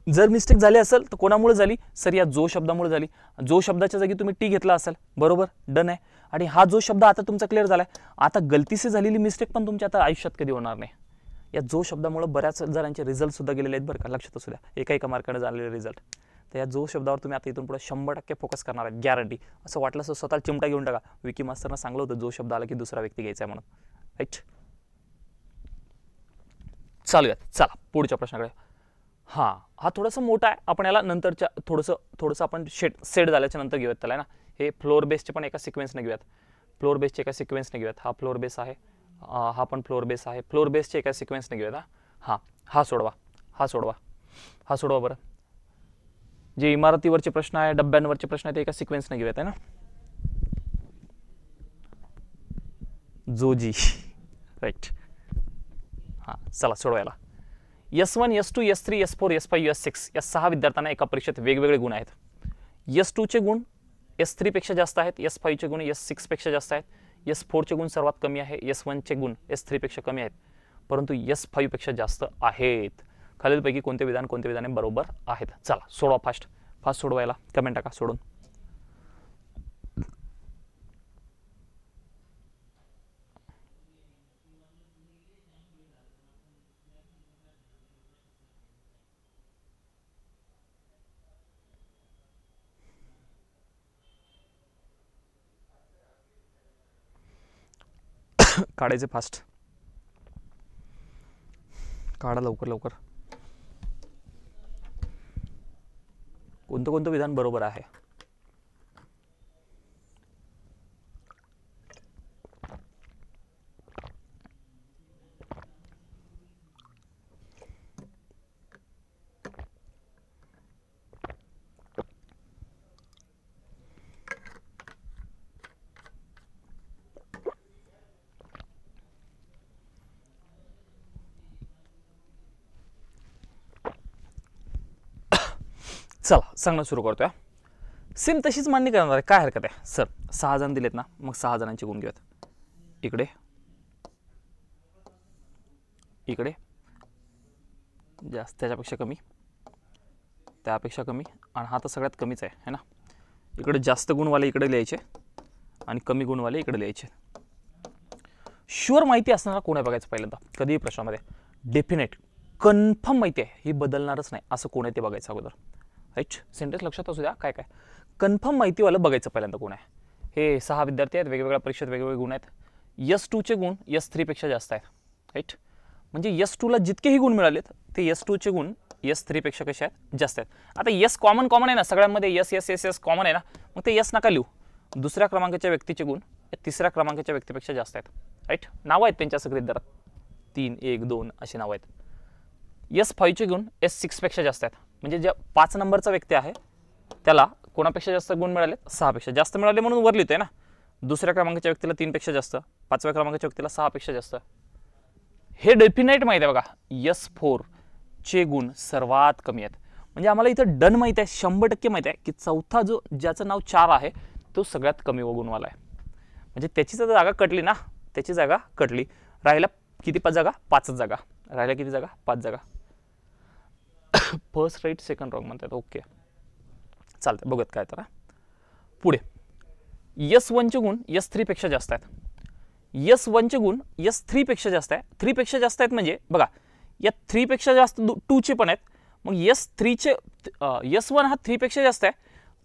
जर मिस्टेक झाली असेल तर कोणामुळे झाली सर, या जो शब्दामुळे झाली. जो शब्दाच्या जागी तुम्ही टी घेतला असेल, बरोबर, डन आहे. आणि हा जो शब्द आता तुमचा क्लिअर झालाय. आता गलतीसे झालेली मिस्टेक पण तुमच्या आता आयुष्यात कधी होणार नाही. या जो शब्दामुळे बऱ्याच जणांचे रिझल्ट सुद्धा गेलेले आहेत बरं का, लक्षात असू द्या. एका मार्काने झालेले रिझल्ट. तर या जो शब्दावर तुम्ही आता इथून पुढे 100% फोकस करणार आहे, गॅरंटी. असं वाटलं असं स्वतःला चिमटा घेऊन टाका. विकी मास्तरनं सांगलं होतं जो शब्द आला की दुसरा व्यक्ती घ्यायचा आहे म्हणून, राईट. चालूयात, चला पुढच्या प्रश्नाकडे. हां, हा थोडासा मोठा आहे, आपण याला नंतरच्या थोडंसं आपण सेट झाल्याच्या नंतर घेऊयात त्याला ना. हे फ्लोअर बेसचे पण एका सिक्वेन्सने घेऊयात. फ्लोअर बेसचे एका सिक्वेन्सने घेऊयात. हा फ्लोअर बेस आहे, हा पण फ्लोअर बेस आहे. फ्लोअर बेसचे एका सिक्वेन्सने घेऊयात. हां, हा सोडवा बरं. जे इमारतीवरचे प्रश्न आहे, डब्यांवरचे प्रश्न आहे, ते एका सिक्वेन्सने घेऊयात आहे ना. जोजी, राईट. हां, चला सोडवायला. S1, S2, S3, S4, S5, S6 या 6 विद्यार्थ्यांना एका परीक्षेत वेगवेगळे गुण आहेत. S2 चे गुण S3 पेक्षा जास्त आहेत, S5 चे गुण S6 पेक्षा जास्त आहेत, S4 चे गुण सर्वात कमी आहे, S1 चे गुण S3 पेक्षा कमी आहेत, परंतु S5 पेक्षा जास्त आहेत. खालीलपैकी कोणते विधाने बरोबर आहेत? चला सोडवा, फास्ट सोडवायला कमेंट टाका सोडून. काढायचे फास्ट, काढा लवकर. कोणतं विधान बरोबर आहे? चला सांगणं सुरू करतोय. सेम तशीच मांडणी करणार आहे, काय हरकत आहे सर. 6 जण दिलेत ना, मग 6 जणांचे गुण घेऊयात. इकडे जास्त, त्याच्यापेक्षा कमी, त्यापेक्षा कमी, आणि हा तर सगळ्यात कमीच आहे ना. इकडे जास्त गुणवाले इकडे लिहायचे आणि कमी गुणवाले इकडे लिहायचे. शुअर माहिती असणारा कोण आहे बघायचं पहिल्यांदा कधीही प्रश्नामध्ये. डेफिनेट कन्फर्म माहिती आहे, ही बदलणारच नाही असं कोण आहे ते बघायचं अगोदर, राईट. सेंटेन्स लक्षात असू द्या, काय कन्फर्म माहितीवालं बघायचं पहिल्यांदा कोण आहे. हे 6 विद्यार्थी आहेत, वेगवेगळ्या परीक्षेत वेगवेगळे गुण आहेत. S2 चे गुण S3 पेक्षा जास्त आहेत, राईट. म्हणजे S2 ला जितकेही गुण मिळालेत ते S2 चे गुण S3 पेक्षा कसे आहेत? जास्त आहेत. आता S कॉमन आहे ना सगळ्यांमध्ये, S कॉमन आहे ना, मग ते S नका लिहू. दुसऱ्या क्रमांकाच्या व्यक्तीचे गुण तिसऱ्या क्रमांकाच्या व्यक्तीपेक्षा जास्त आहेत, राईट. नावं आहेत त्यांच्या सगळी दरात, 3, 1, 2 अशी नावं आहेत. S5 चे गुण S6 पेक्षा जास्त आहेत. म्हणजे ज्या 5 नंबरचा व्यक्ती आहे त्याला कोणापेक्षा जास्त गुण मिळाले? 6 पेक्षा जास्त मिळाले म्हणून वर लिहितोय ना. दुसऱ्या क्रमांकाच्या व्यक्तीला 3 पेक्षा जास्त, 5व्या क्रमांकाच्या व्यक्तीला 6 पेक्षा जास्त. हे डेफिनेट माहिती आहे बघा. S4 चे गुण सर्वात कमी आहेत. म्हणजे आम्हाला इथं डन माहिती आहे, 100% माहिती आहे की चौथा जो ज्याचं नाव 4 आहे तो सगळ्यात कमी गुणवाला आहे. म्हणजे त्याची जागा कटली ना, त्याची जागा कटली. राहिला किती? 5 जागा, 5च जागा राहिल्या. किती जागा? 5 जागा. फर्स्ट राईट सेकंड रॉंग म्हणतात, ओके चालतंय. बघत काय तर पुढे. S1 चे गुण S3 पेक्षा जास्त आहेत. S1 चे गुण S3 पेक्षा जास्त आहे. 3 पेक्षा जास्त आहेत म्हणजे बघा, या 3 पेक्षा जास्त 2 चे पण आहेत. मग S3 चे S1 हा 3 पेक्षा जास्त आहे,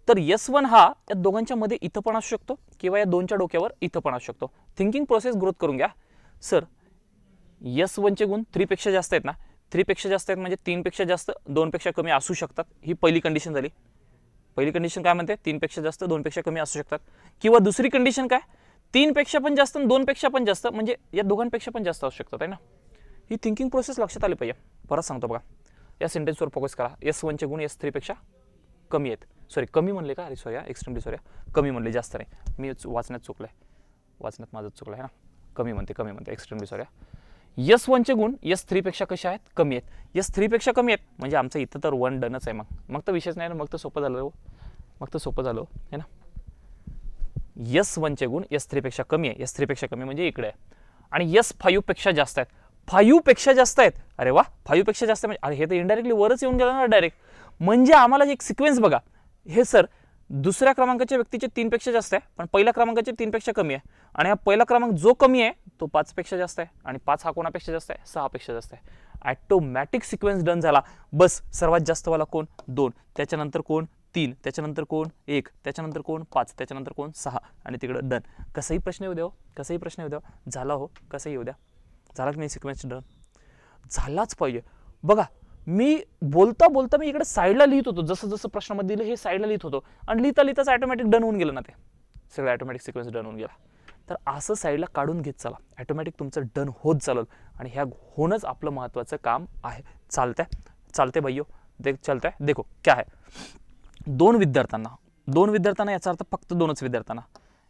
तर S1 हा या दोघांच्या मध्ये इथं पण असू शकतो किंवा या दोनच्या डोक्यावर इथं पण असू शकतो. थिंकिंग प्रोसेस ग्रोथ करून घ्या सर. S1 चे गुण 3 पेक्षा जास्त आहेत ना, 3 पेक्षा जास्त आहेत म्हणजे 3 पेक्षा जास्त 2 पेक्षा कमी असू शकतात. ही पहिली कंडिशन झाली. पहिली कंडिशन काय म्हणते? 3 पेक्षा जास्त 2 पेक्षा कमी असू शकतात. किंवा दुसरी कंडिशन काय? 3 पेक्षा पण जास्त आणि 2 पेक्षा पण जास्त, म्हणजे या दोघांपेक्षा पण जास्त असू शकतात, आहे ना. ही थिंकिंग प्रोसेस लक्षात आली पाहिजे. परत सांगतो बघा, या सेंटेन्सवर फोकस करा. S1 चे गुण S3 पेक्षा कमी आहेत. सॉरी कमी म्हणले का? सॉरी एक्स्ट्रीमली सॉरी, कमी म्हणले, जास्त नाही. मी वाचण्यात चुकलंय, वाचण्यात माझं चुकलं आहे ना. कमी म्हणते एक्स्ट्रीमली सॉरी. S1चे गुण S3 पेक्षा कसे आहेत? कमी आहेत. S3 पेक्षा कमी आहेत म्हणजे आमचं इथं तर 1 डनच आहे. मग तर विषयच नाही ना, मग तर सोपं झालं है ना. S1चे गुण S3 पेक्षा कमी आहे. S3 पेक्षा कमी म्हणजे इकडे आहे. आणि S5 पेक्षा जास्त आहेत. 5 पेक्षा जास्त आहेत. अरे वा, 5 पेक्षा जास्त म्हणजे अरे हे तर इनडायरेक्टली वरच येऊन गेलं ना डायरेक्ट. म्हणजे आम्हाला एक सिक्वेन्स बघा, हे सर दुसऱ्या क्रमांकाच्या व्यक्तीचे 3 पेक्षा जास्त आहे, पण पहिल्या क्रमांकाचे 3 पेक्षा कमी आहे. आणि हा पहिला क्रमांक जो कमी आहे तो 5 पेक्षा जास्त आहे. आणि 5 हा कोणापेक्षा जास्त आहे? 6 पेक्षा जास्त आहे. ॲटोमॅटिक सिक्वेन्स डन झाला. बस सर्वात जास्त वाला कोण? 2, त्याच्यानंतर कोण? 3, त्याच्यानंतर कोण? 1, त्याच्यानंतर कोण? 5, त्याच्यानंतर कोण? 6, आणि तिकडे डन. कसाही प्रश्न येऊ द्या, झाला हो, कसंही येऊ द्या, झाला की नाही सिक्वेन्स डन? झालाच पाहिजे. बघा मी बोलता मी इकडे साईडला लिहित होतो, जसं प्रश्नामध्ये दिलं हे साईडला लिहित होतो, आणि लिहिताच ऑटोमॅटिक डन होऊन गेलं ना, ते सगळं ऑटोमॅटिक सिक्वेन्स डन होऊन गेला. तर असं साईडला काढून घेत चला, ऑटोमॅटिक तुमचं डन होत चालेल. आणि ह्या होणंच आपलं महत्त्वाचं काम आहे. चालते भाइयो, चलतंय. देखो क्या है, दोन विद्यार्थ्यांना याचा अर्थ फक्त 2च विद्यार्थ्यांना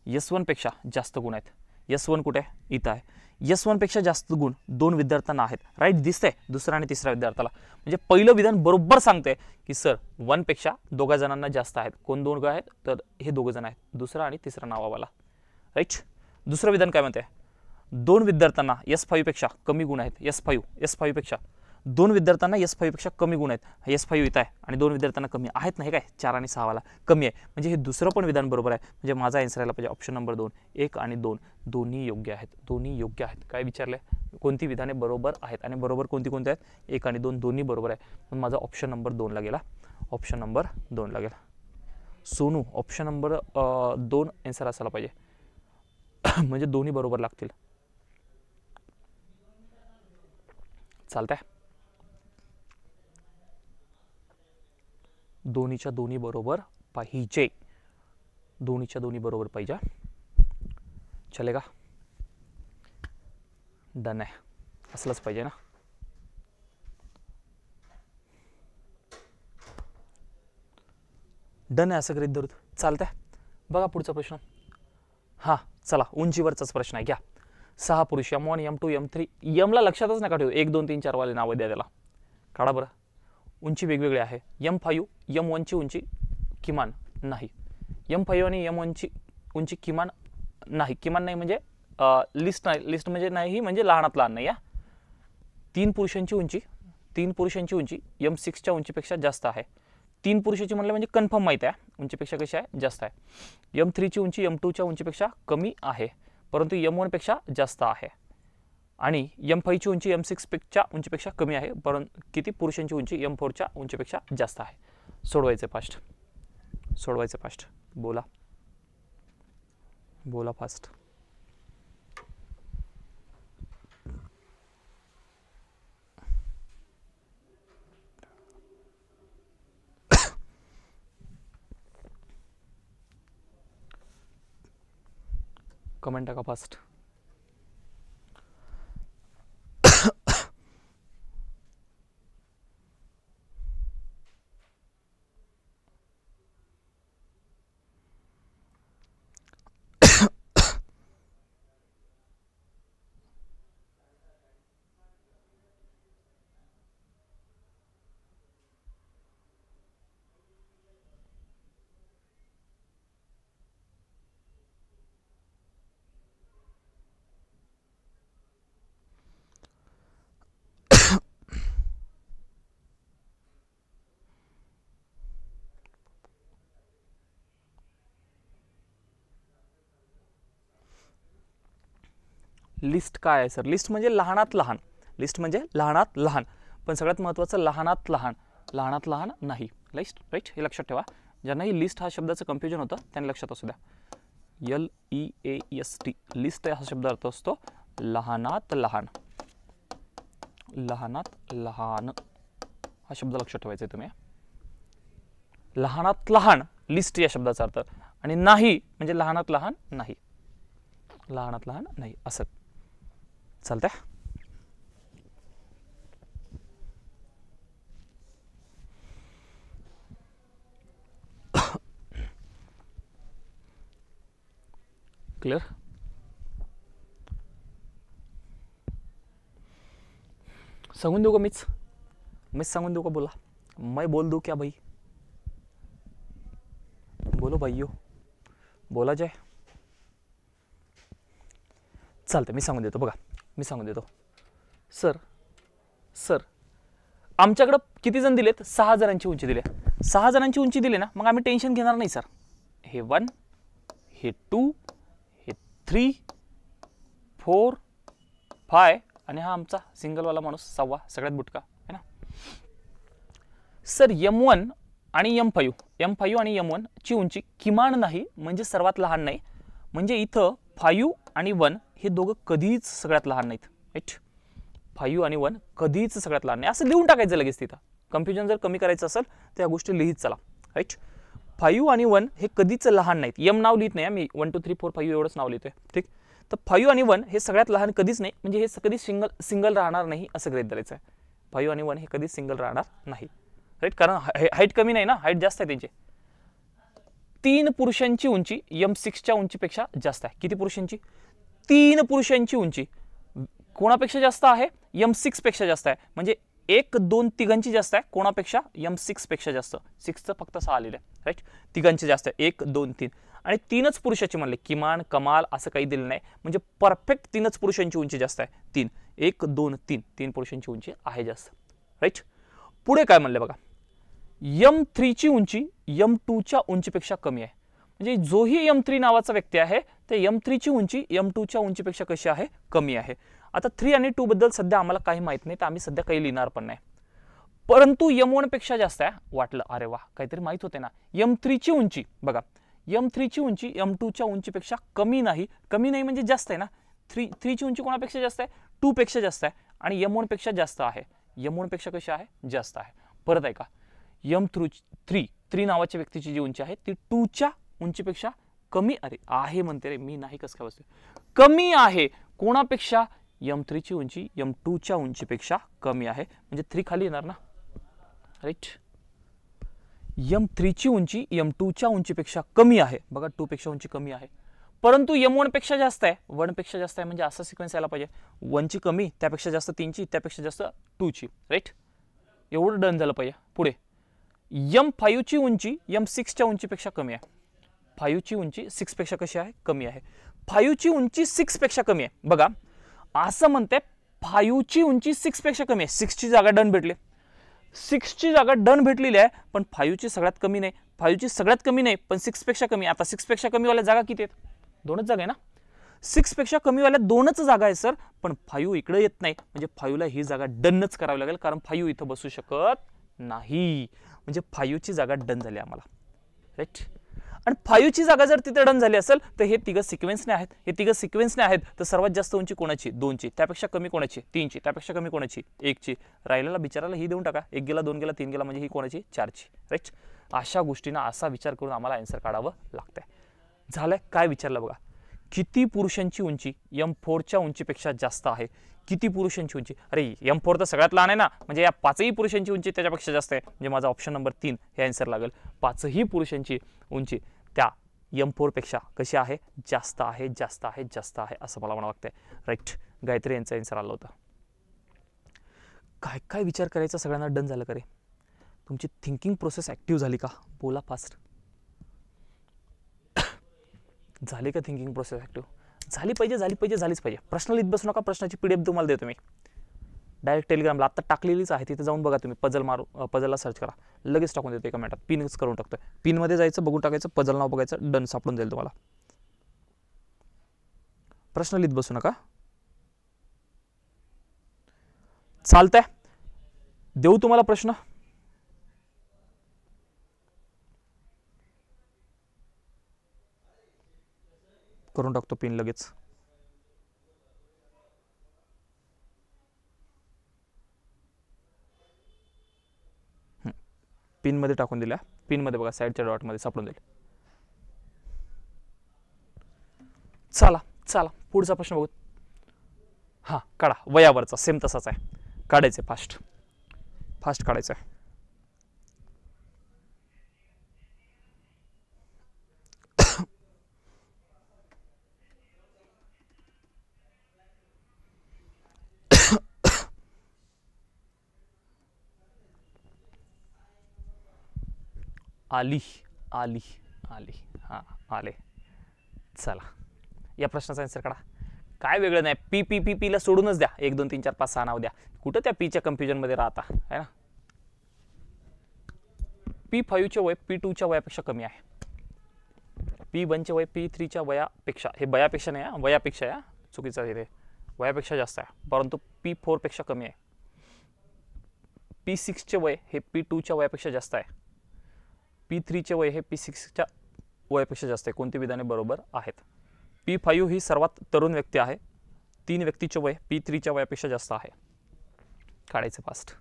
S1 पेक्षा जास्त गुण आहेत. S1 कुठे आहे? इथं आहे. S1 पेक्षा जास्त गुण 2 विद्यार्थ्यांना आहेत. राईट, दिसतंय दुसरा आणि तिसऱ्या विद्यार्थ्याला. म्हणजे पहिलं विधान बरोबर सांगतंय की सर 1 पेक्षा 2 जणांना जास्त आहेत. कोण 2 आहेत? तर हे 2 जण आहेत, दुसरा आणि तिसरा नावावाला. राईट. दुसरं विधान काय म्हणते? 2 विद्यार्थ्यांना S5 पेक्षा कमी गुण आहेत. S5 पेक्षा 2 विद्यार्थ्यांना S5 पेक्षा कमी गुण आहेत. S5 इथं आहे आणि 2 विद्यार्थ्यांना कमी आहेत ना, हे काय 4 आणि 6 वाला कमी आहे. म्हणजे हे दुसरं पण विधान बरोबर आहे. म्हणजे माझा आन्सर यायला पाहिजे ऑप्शन नंबर 2. 1 आणि 2 दोन्ही योग्य आहेत. काय विचारले? कोणती विधाने बरोबर आहेत आणि बरोबर कोणती आहेत? 1 आणि 2 दोन्ही बरोबर आहे. पण माझा ऑप्शन नंबर 2 ला गेला. सोनू ऑप्शन नंबर 2 आन्सर असायला पाहिजे. म्हणजे दोन्ही बरोबर लागतील. चालतंय. दोन्हीच्या दोन्ही बरोबर पाहिजे. चलेगा? डन आहे. असलंच पाहिजे ना. डन आहे असं करीत धरूत. चालतंय. बघा पुढचा प्रश्न. हां चला, उंचीवरचाच प्रश्न आहे. घ्या. 6 पुरुष M1 M2 M3. यमला लक्षातच नका ठेवू. 1 2 3 4 वाले नावं द्या त्याला. काढा बरं. उंची वेगवेगळी आहे. M5 M1ची उंची किमान नाही. M5 आणि M1ची उंची किमान नाही म्हणजे लिस्ट म्हणजे नाही म्हणजे लहानात लहान नाही. 3 पुरुषांची उंची M6च्या उंचीपेक्षा जास्त आहे. 3 पुरुषाची म्हणलं म्हणजे कन्फर्म माहिती आहे उंचीपेक्षा कशी आहे? जास्त आहे. M3ची उंची M2च्या उंचीपेक्षा कमी आहे, परंतु M1 पेक्षा जास्त आहे. आणि M5ची उंची M6च्या उंचीपेक्षा कमी आहे, परंतु किती पुरुषांची उंची M4च्या उंचीपेक्षा जास्त आहे. सोडवायचे फास्ट. बोला फास्ट. कमेंट टाका फास्ट. लिस्ट काय आहे सर? लिस्ट म्हणजे लहानात लहान. पण सगळ्यात महत्त्वाचं लहानात लहान नाही. लिस्ट, राईट, हे लक्षात ठेवा. ज्यांनाही लिस्ट हा शब्दाचं कन्फ्युजन होतं त्यांनी लक्षात असू द्या. LEAST लिस्ट हा शब्द अर्थ असतो लहानात लहान. हा शब्द लक्षात ठेवायचा आहे तुम्ही. लहानात लहान लिस्ट या शब्दाचा अर्थ. आणि नाही म्हणजे लहानात लहान नाही. असं. चालतंय. क्लिअर? सांगून देऊ का मीच सांगून देऊ का? बोला, मैं बोल दूँ क्या भाई? बोलो भाइयो, बोला जाय. चालतं, मी सांगून देतो. बघा, मी सांगून देतो. सर आमच्याकडं किती जण दिलेत? 6 जणांची उंची दिली. 6 जणांची उंची दिली ना, मग आम्ही टेन्शन घेणार नाही सर. हे 1, हे 2, हे 3, 4, 5 आणि हा आमचा सिंगलवाला माणूस 6 सगळ्यात बुटका है ना. सर M1 आणि M5 आणि M1 ची उंची किमान नाही म्हणजे सर्वात लहान नाही. म्हणजे इथं 5 आणि 1 हे दोघं कधीच सगळ्यात लहान नाहीत. राईट, 5 आणि 1 कधीच सगळ्यात लहान नाही असं लिहून टाकायचं लगेच. तिथं कन्फ्युजन जर कमी करायचं असेल तर या गोष्टी लिहित चला. राईट, 5 आणि 1 हे कधीच लहान नाहीत. M नाव लिहित नाही, मी 1 2 3 4 5 एवढंच नाव लिहितोय. ठीक, तर 5 आणि 1 हे सगळ्यात लहान कधीच नाही, म्हणजे हे कधीच सिंगल राहणार नाही असं गृहीत धरायचं आहे. 5 आणि 1 हे कधीच सिंगल राहणार नाही. राईट, कारण हाईट कमी नाही ना, हाईट जास्त आहे त्यांची. 3 पुरुषांची उंची M6च्या उंचीपेक्षा जास्त आहे. किती पुरुषांची? 3 पुरुषांची उंची कोणापेक्षा जास्त आहे? M6 पेक्षा जास्त आहे. म्हणजे 1 2 तिघांची जास्त आहे कोणापेक्षा? M6 पेक्षा जास्त. 6चं फक्त 6 आलेलं आहे. राईट, तिघांची जास्त आहे, 1 2 3 आणि 3च पुरुषाची म्हणले, किमान कमाल असं काही दिलं नाही. म्हणजे परफेक्ट 3च पुरुषांची उंची जास्त आहे. 3 1 2 3 3 पुरुषांची उंची आहे जास्त. राईट, पुढे काय म्हणले बघा, M3ची उंची M2च्या उंचीपेक्षा कमी आहे. म्हणजे जोही M3 नावाचा व्यक्ती आहे ते M3ची उंची M2च्या उंचीपेक्षा कशी आहे? कमी आहे. आता 3 आणि 2 बद्दल सध्या आम्हाला काही माहित नाही, तर आम्ही सध्या काही लिहिणार पण नाही. परंतु M1 पेक्षा जास्त आहे. वाटलं अरे वा काहीतरी माहित होते ना. M3ची उंची बघा, M3ची उंची M2च्या उंचीपेक्षा कमी नाही. कमी नाही म्हणजे जास्त आहे ना. 3ची उंची कोणापेक्षा जास्त आहे? 2 पेक्षा जास्त आहे आणि M1 पेक्षा जास्त आहे. M1 पेक्षा कशी आहे? जास्त आहे. परत आहे का, M3 नावाच्या व्यक्तीची जी उंची आहे ती 2च्या उंचीपेक्षा कमी अरे आहे म्हणते रे मी, नाही कसं काय बसतोय, कमी आहे. कोणापेक्षा? M3ची उंची M2च्या उंचीपेक्षा कमी आहे. म्हणजे 3 खाली येणार ना. राईट, M3ची उंची M2च्या उंचीपेक्षा कमी आहे. बघा 2 पेक्षा उंची कमी आहे, परंतु M1 पेक्षा जास्त आहे. 1 पेक्षा जास्त आहे म्हणजे असा सिक्वेन्स यायला पाहिजे. 1ची कमी, त्यापेक्षा जास्त 3ची, त्यापेक्षा जास्त 2ची. राईट, एवढं डन झालं पाहिजे. पुढे M5ची उंची M6च्या उंचीपेक्षा कमी आहे. 5ची उंची 6 पेक्षा कशी आहे? कमी आहे. 5ची उंची 6 पेक्षा कमी आहे. बघा असं म्हणते 5ची उंची 6 पेक्षा कमी आहे. 6ची जागा डन भेटली, 6ची जागा डन भेटलेली आहे, पण 5ची सगळ्यात कमी नाही. 5ची सगळ्यात कमी नाही पण 6 पेक्षा कमी. आता 6 पेक्षा कमी वाल्या जागा किती आहेत? 2च जागा आहे ना. 6 पेक्षा कमी वाल्या 2च जागा आहे सर, पण 5 इकडे येत नाही. म्हणजे 5ला ही जागा डनच करावी लागेल, कारण 5 इथं बसू शकत नाही. म्हणजे 5ची जागा डन झाली आम्हाला. राईट, आणि 5ची जागा जर तिथे डन झाली असेल तर हे तिघं सिक्वेन्सने आहेत. हे तिघं सिक्वेन्सने आहेत तर सर्वात जास्त उंची कोणाची? 2ची. त्यापेक्षा कमी कोणाची? 3ची. त्यापेक्षा कमी कोणाची? 1ची. राहिलेला बिचाराला ही देऊन टाका. 1 गेला, 2 गेला, 3 गेला, म्हणजे ही कोणाची? 4ची. राईट, अशा गोष्टींना असा विचार करून आम्हाला आन्सर काढावं लागतंय. झालंय काय विचारलं बघा, किती पुरुषांची उंची M4च्या उंचीपेक्षा जास्त आहे? किती पुरुषांची उंची? अरे M4 तर सगळ्यात लहान आहे ना, म्हणजे या 5ही पुरुषांची उंची त्याच्यापेक्षा जास्त आहे. म्हणजे माझा ऑप्शन नंबर 3 हे आन्सर लागेल. 5ही पुरुषांची उंची त्या M4 पेक्षा कशी आहे? जास्त आहे, जास्त आहे, जास्त आहे असं मला म्हणावं लागतंय. राईट, गायत्री यांचं आन्सर आलं होतं. काय काय विचार करायचा सगळ्यांना डन झालं का रे? तुमची थिंकिंग प्रोसेस ॲक्टिव्ह झाली का? बोला फास्ट. झाली का थिंकिंग प्रोसेस ॲक्टिव्ह? झाली पाहिजे, झाली पाहिजे, झालीच पाहिजे. प्रश्न लिहित बसू नका. प्रश्नाची PDF तुम्हाला देतो मी डायरेक्ट टेलिग्रामला. आत्ता टाकलेलीच आहे, तिथे जाऊन बघा तुम्ही. पजलला सर्च करा, लगेच टाकून देतो एका मिनिटात. पिनच करून टाकतोय. पिनमध्ये जायचं, बघून टाकायचं, पजल नाव बघायचं, डन सापडून जाईल तुम्हाला. प्रश्न लिहित बसू नका. चालतंय, देऊ तुम्हाला प्रश्न? करून टाकतो पिन लगेच. पिनमध्ये टाकून दिल्या. पिनमध्ये बघा साईडच्या डॉटमध्ये सापडून जाईल. चला चला पुढचा प्रश्न बघू. हां काढा, वयावरचा सेम तसाच आहे. काढायचं फास्ट फास्ट काढायचं आहे. आली आली आली हां आले. चला या प्रश्नाचा आन्सर काढा. काय वेगळं नाही, पी पी पी पीला सोडूनच द्या. 1 2 3 4 5 6 नाव द्या. कुठं त्या पीच्या कन्फ्युजनमध्ये राहता आहे ना. P5चे वय P2च्या वयापेक्षा कमी आहे. P1चे वय P3च्या वयापेक्षा, हे वयापेक्षा नाही आहे, वयापेक्षा आहे, चुकीचं आहे, वयापेक्षा जास्त आहे, परंतु P4पेक्षा कमी आहे. P6चे वय हे P2च्या वयापेक्षा जास्त आहे. P3चे वय हे P6च्या वयापेक्षा जास्त आहे. कोणती विधाने बरोबर आहेत? P5 ही सर्वात तरुण व्यक्ती आहे. 3 व्यक्तीचे वय P3च्या वयापेक्षा जास्त आहे. काढायचं फास्ट.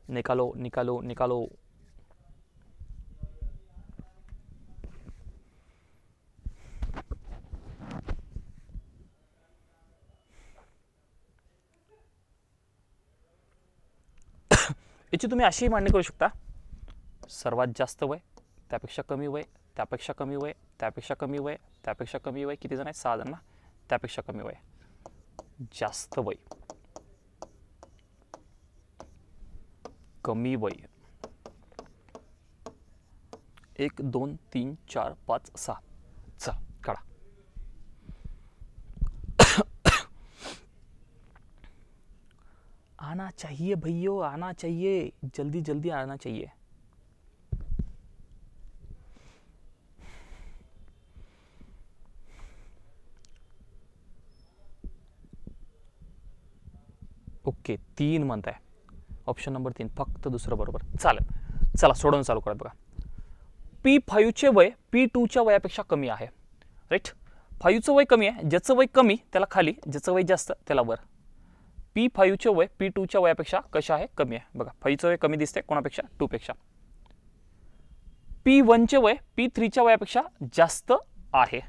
निकालो निकालो निकालो. याची तुम्ही अशी मांडणी करू शकता, सर्वात जास्त वय, त्यापेक्षा कमी वय, त्यापेक्षा कमी वय, त्यापेक्षा कमी वय, त्यापेक्षा कमी वय. किती जण आहेत? 6 जण ना. त्यापेक्षा कमी वय, जास्त वय, कमी वय. 1 2 3 4 5 6. चल काढा. आना चाहिए भैया, आना चाहिए, जल्दी जल्दी आना चाहिए. ओके 3 म्हणताय. ऑप्शन नंबर 3 फक्त दुसरं बरोबर. चालेल, चला सोडवून चालू करा. बघा, P5चे वय P2च्या वयापेक्षा कमी आहे. राईट. 5चं वय कमी आहे, ज्याचं वय कमी त्याला खाली, ज्याचं वय जास्त त्याला वर. P5चे वय P2च्या वयापेक्षा कशा आहे? कमी आहे. बघा 5चं वय कमी दिसते कोणापेक्षा? 2 पेक्षा. P1चे वय P3च्या वयापेक्षा जास्त आहे.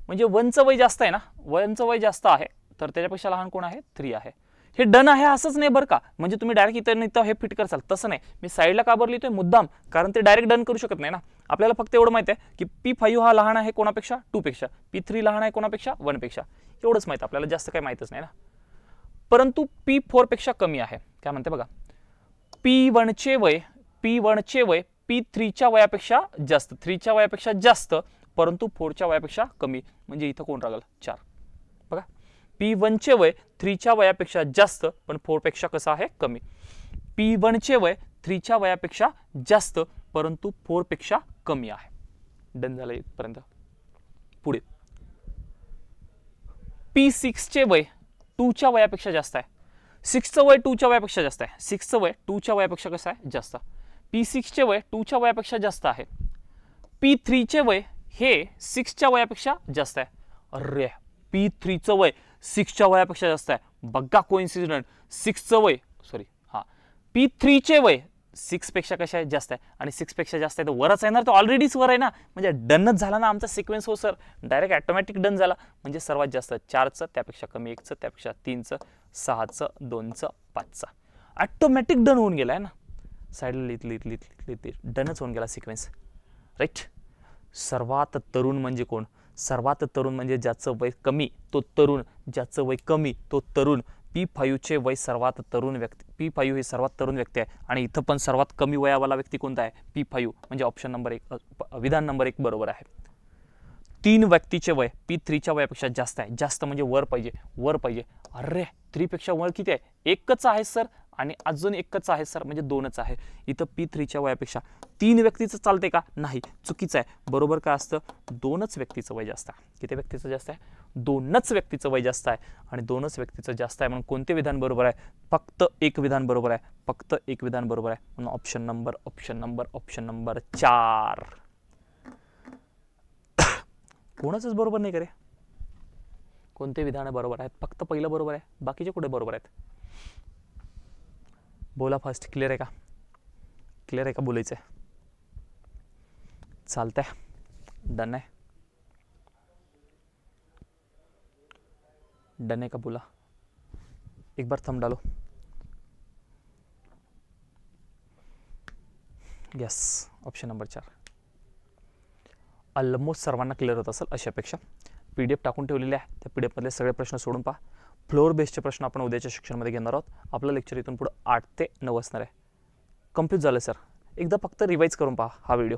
म्हणजे 1चं वय जास्त आहे ना, 1चं वय जास्त आहे, तर त्याच्यापेक्षा लहान कोण आहे? 3 आहे. हे डन आहे असंच नाही बरं का, म्हणजे तुम्ही डायरेक्ट इथं हे फिट करसाल तसं नाही. मी साईडला का बरं लिहितोय? मुद्दाम, कारण ते डायरेक्ट डन करू शकत नाही ना. आपल्याला फक्त एवढं माहिती आहे की P5 हा लहान आहे कोणापेक्षा? 2 पेक्षा. P3 लहान आहे कोणापेक्षा? 1 पेक्षा. एवढंच माहिती, आपल्याला जास्त काही माहितच नाही ना. परंतु P4 पेक्षा कमी आहे. काय म्हणते बघा, P1चे वय P3च्या वयापेक्षा जास्त, 3च्या वयापेक्षा जास्त, परंतु 4च्या वयापेक्षा कमी. म्हणजे इथं कोण राहील? 4. बघा, P1चे वय 3च्या वयापेक्षा जास्त, पण 4 पेक्षा कसं आहे? कमी. P1चे वय 3च्या वयापेक्षा जास्त, परंतु 4 पेक्षा कमी आहे. डन झालं इथपर्यंत. पुढे P6चे वय 2च्या वयापेक्षा जास्त आहे. 6चं वय 2च्या वयापेक्षा जास्त आहे. 6चं वय 2च्या वयापेक्षा कसं आहे? जास्त. P6चे वय 2च्या वयापेक्षा जास्त आहे. P3चे वय हे 6च्या वयापेक्षा जास्त आहे. अरे, P3चं वय 6च्या वयापेक्षा जास्त आहे. बघा कोइन्सिडेंट. 6चं वय P3चे वय 6 पेक्षा कशा आहे? जास्त आहे. आणि 6 पेक्षा जास्त आहे तर वरच आहे ना, तो ऑलरेडीच वर आहे ना. म्हणजे डनच झाला ना आमचा सिक्वेन्स. हो सर, डायरेक्ट ऑटोमॅटिक डन झाला. म्हणजे सर्वात जास्त 4चं, त्यापेक्षा कमी 1चं, त्यापेक्षा 3चं, 6चं, 2चं, 5चं. ऑटोमॅटिक डन होऊन गेला आहे ना. साईडला लिहित डनच होऊन गेला सिक्वेन्स. राईट. सर्वात तरुण म्हणजे कोण? सर्वात तरुण म्हणजे ज्याचं वय कमी तो तरुण, ज्याचं वय कमी तो तरुण. P5चे वय सर्वात तरुण व्यक्ती, P5 ही सर्वात तरुण व्यक्ती आहे. आणि इथं पण सर्वात कमी वयावाला व्यक्ती कोणता आहे? P5. म्हणजे ऑप्शन नंबर 1, विधान नंबर 1 बरोबर आहे. 3 व्यक्तीचे वय P3च्या वयापेक्षा जास्त आहे. जास्त म्हणजे वर पाहिजे, वर पाहिजे. अरे, 3 पेक्षा वर किती आहे? 1च आहे सर, आणि अजून 1च आहे सर, म्हणजे 2च आहे. इथं P3च्या वयापेक्षा 3 व्यक्तीचं चालते का? नाही, चुकीचं आहे. बरोबर काय असतं? 2च व्यक्तीचं वय जास्त आहे. किती व्यक्तीचं जास्त आहे? 2च व्यक्तीचं वय जास्त आहे. आणि 2च व्यक्तीचं जास्त आहे म्हणून कोणते विधान बरोबर आहे? फक्त एक विधान बरोबर आहे. फक्त एक विधान बरोबर आहे. म्हणून ऑप्शन नंबर 4. कोणाचंच बरोबर नाही करे. कोणते विधान बरोबर आहेत? फक्त पहिलं बरोबर आहे, बाकीचे कुठे बरोबर आहेत? बोला फास्ट. क्लिअर आहे का? क्लिअर आहे का? बोलायचं आहे? चालतंय. डन आहे. डन आहे का? बोला. एक बार थंब डालो. Yes, option number 4. ऑलमोस्ट सर्वांना क्लिअर होत असेल अशी अपेक्षा. PDF टाकून ठेवलेले आहे, त्या PDF मधले सगळे प्रश्न सोडून पहा. फ्लोअर बेसचे प्रश्न आपण उद्याच्या शिक्षणमध्ये घेणार आहोत. आपलं लेक्चर इथून पुढे 8 ते 9 असणार आहे. कम्प्लीट झालं सर. एकदा फक्त रिवाईज करून पहा हा व्हिडिओ,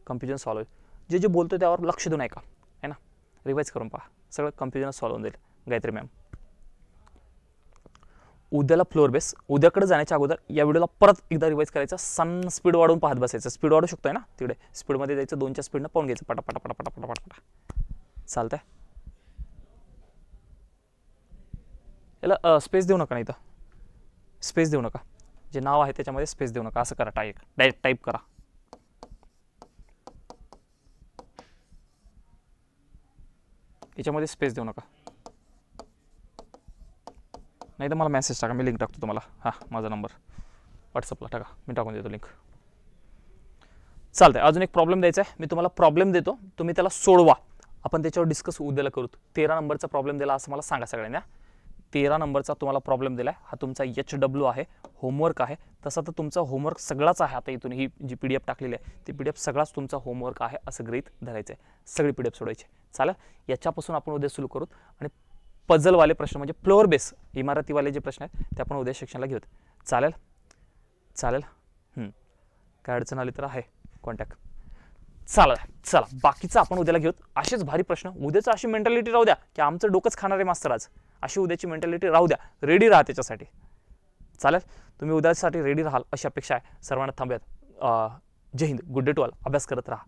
कन्फ्युजन सॉल्व होईल. जे जे बोलतो त्यावर लक्ष देऊन ऐका, आहे ना. रिवाईज करून पहा, सगळं कन्फ्युजन सॉल्व होऊन जाईल. गायत्री मॅम, उद्याला फ्लोअर बेस, उद्याकडे जाण्याच्या अगोदर या व्हिडिओला परत एकदा रिवाईज करायचं. सन स्पीड वाढवून पाहत बसायचं. स्पीड वाढू शकतोय ना तिकडे, स्पीडमध्ये जायचं, 2च्या स्पीडनं पाहून घ्यायचं पटापटा पटापटा पटापटा. चालतंय. याला स्पेस देऊ नका, नाही तर स्पेस देऊ नका. जे नाव आहे त्याच्यामध्ये स्पेस देऊ नका. असं करा, डायरेक्ट टाईप करा. याच्यामध्ये स्पेस देऊ नका, नाही तर मला मेसेज टाका, मी लिंक टाकतो तुम्हाला. हां, माझा नंबर व्हॉट्सअपला टाका, मी टाकून देतो लिंक. चालतंय. अजून एक प्रॉब्लेम द्यायचा आहे. मी तुम्हाला प्रॉब्लेम देतो, तुम्ही त्याला सोडवा. आपण त्याच्यावर डिस्कस उद्याला करू. 13 नंबरचा प्रॉब्लेम दिला असं मला सांगा सगळ्यांना. 13 नंबरचा तुम्हाला प्रॉब्लेम दिला आहे. हा तुमचा HW आहे, होमवर्क आहे. तसा तर तुमचा होमवर्क सगळाच आहे. आता इथून ही जी PDF टाकलेली आहे ती PDF सगळाच तुमचा होमवर्क आहे असं गृहीत धरायचं आहे. सगळी PDF सोडायची. चालेल. याच्यापासून आपण उद्या सुरू करू. आणि पझलवाले प्रश्न म्हणजे फ्लोअर बेस इमारतीवाले जे प्रश्न आहेत ते आपण उद्या सेक्शनला घेऊत. चालेल. चालेल. काय अडचण आली तर आहे कॉन्टॅक्ट. चला बाकीचं आपण उद्याला घेऊत. असेच भारी प्रश्न उद्याचं. अशी मेंटॅलिटी राहू द्या की आमचं डोकंच खाणार आहे मास्तर आज. अशी उद्याची मेंटॅलिटी राहू द्या. रेडी राहा त्याच्यासाठी. चालेल. तुम्ही उद्यासाठी रेडी राहाल अशी अपेक्षा आहे. सर्वांना थांबूयात. जय Hind. Good day to all. अभ्यास करत राहा.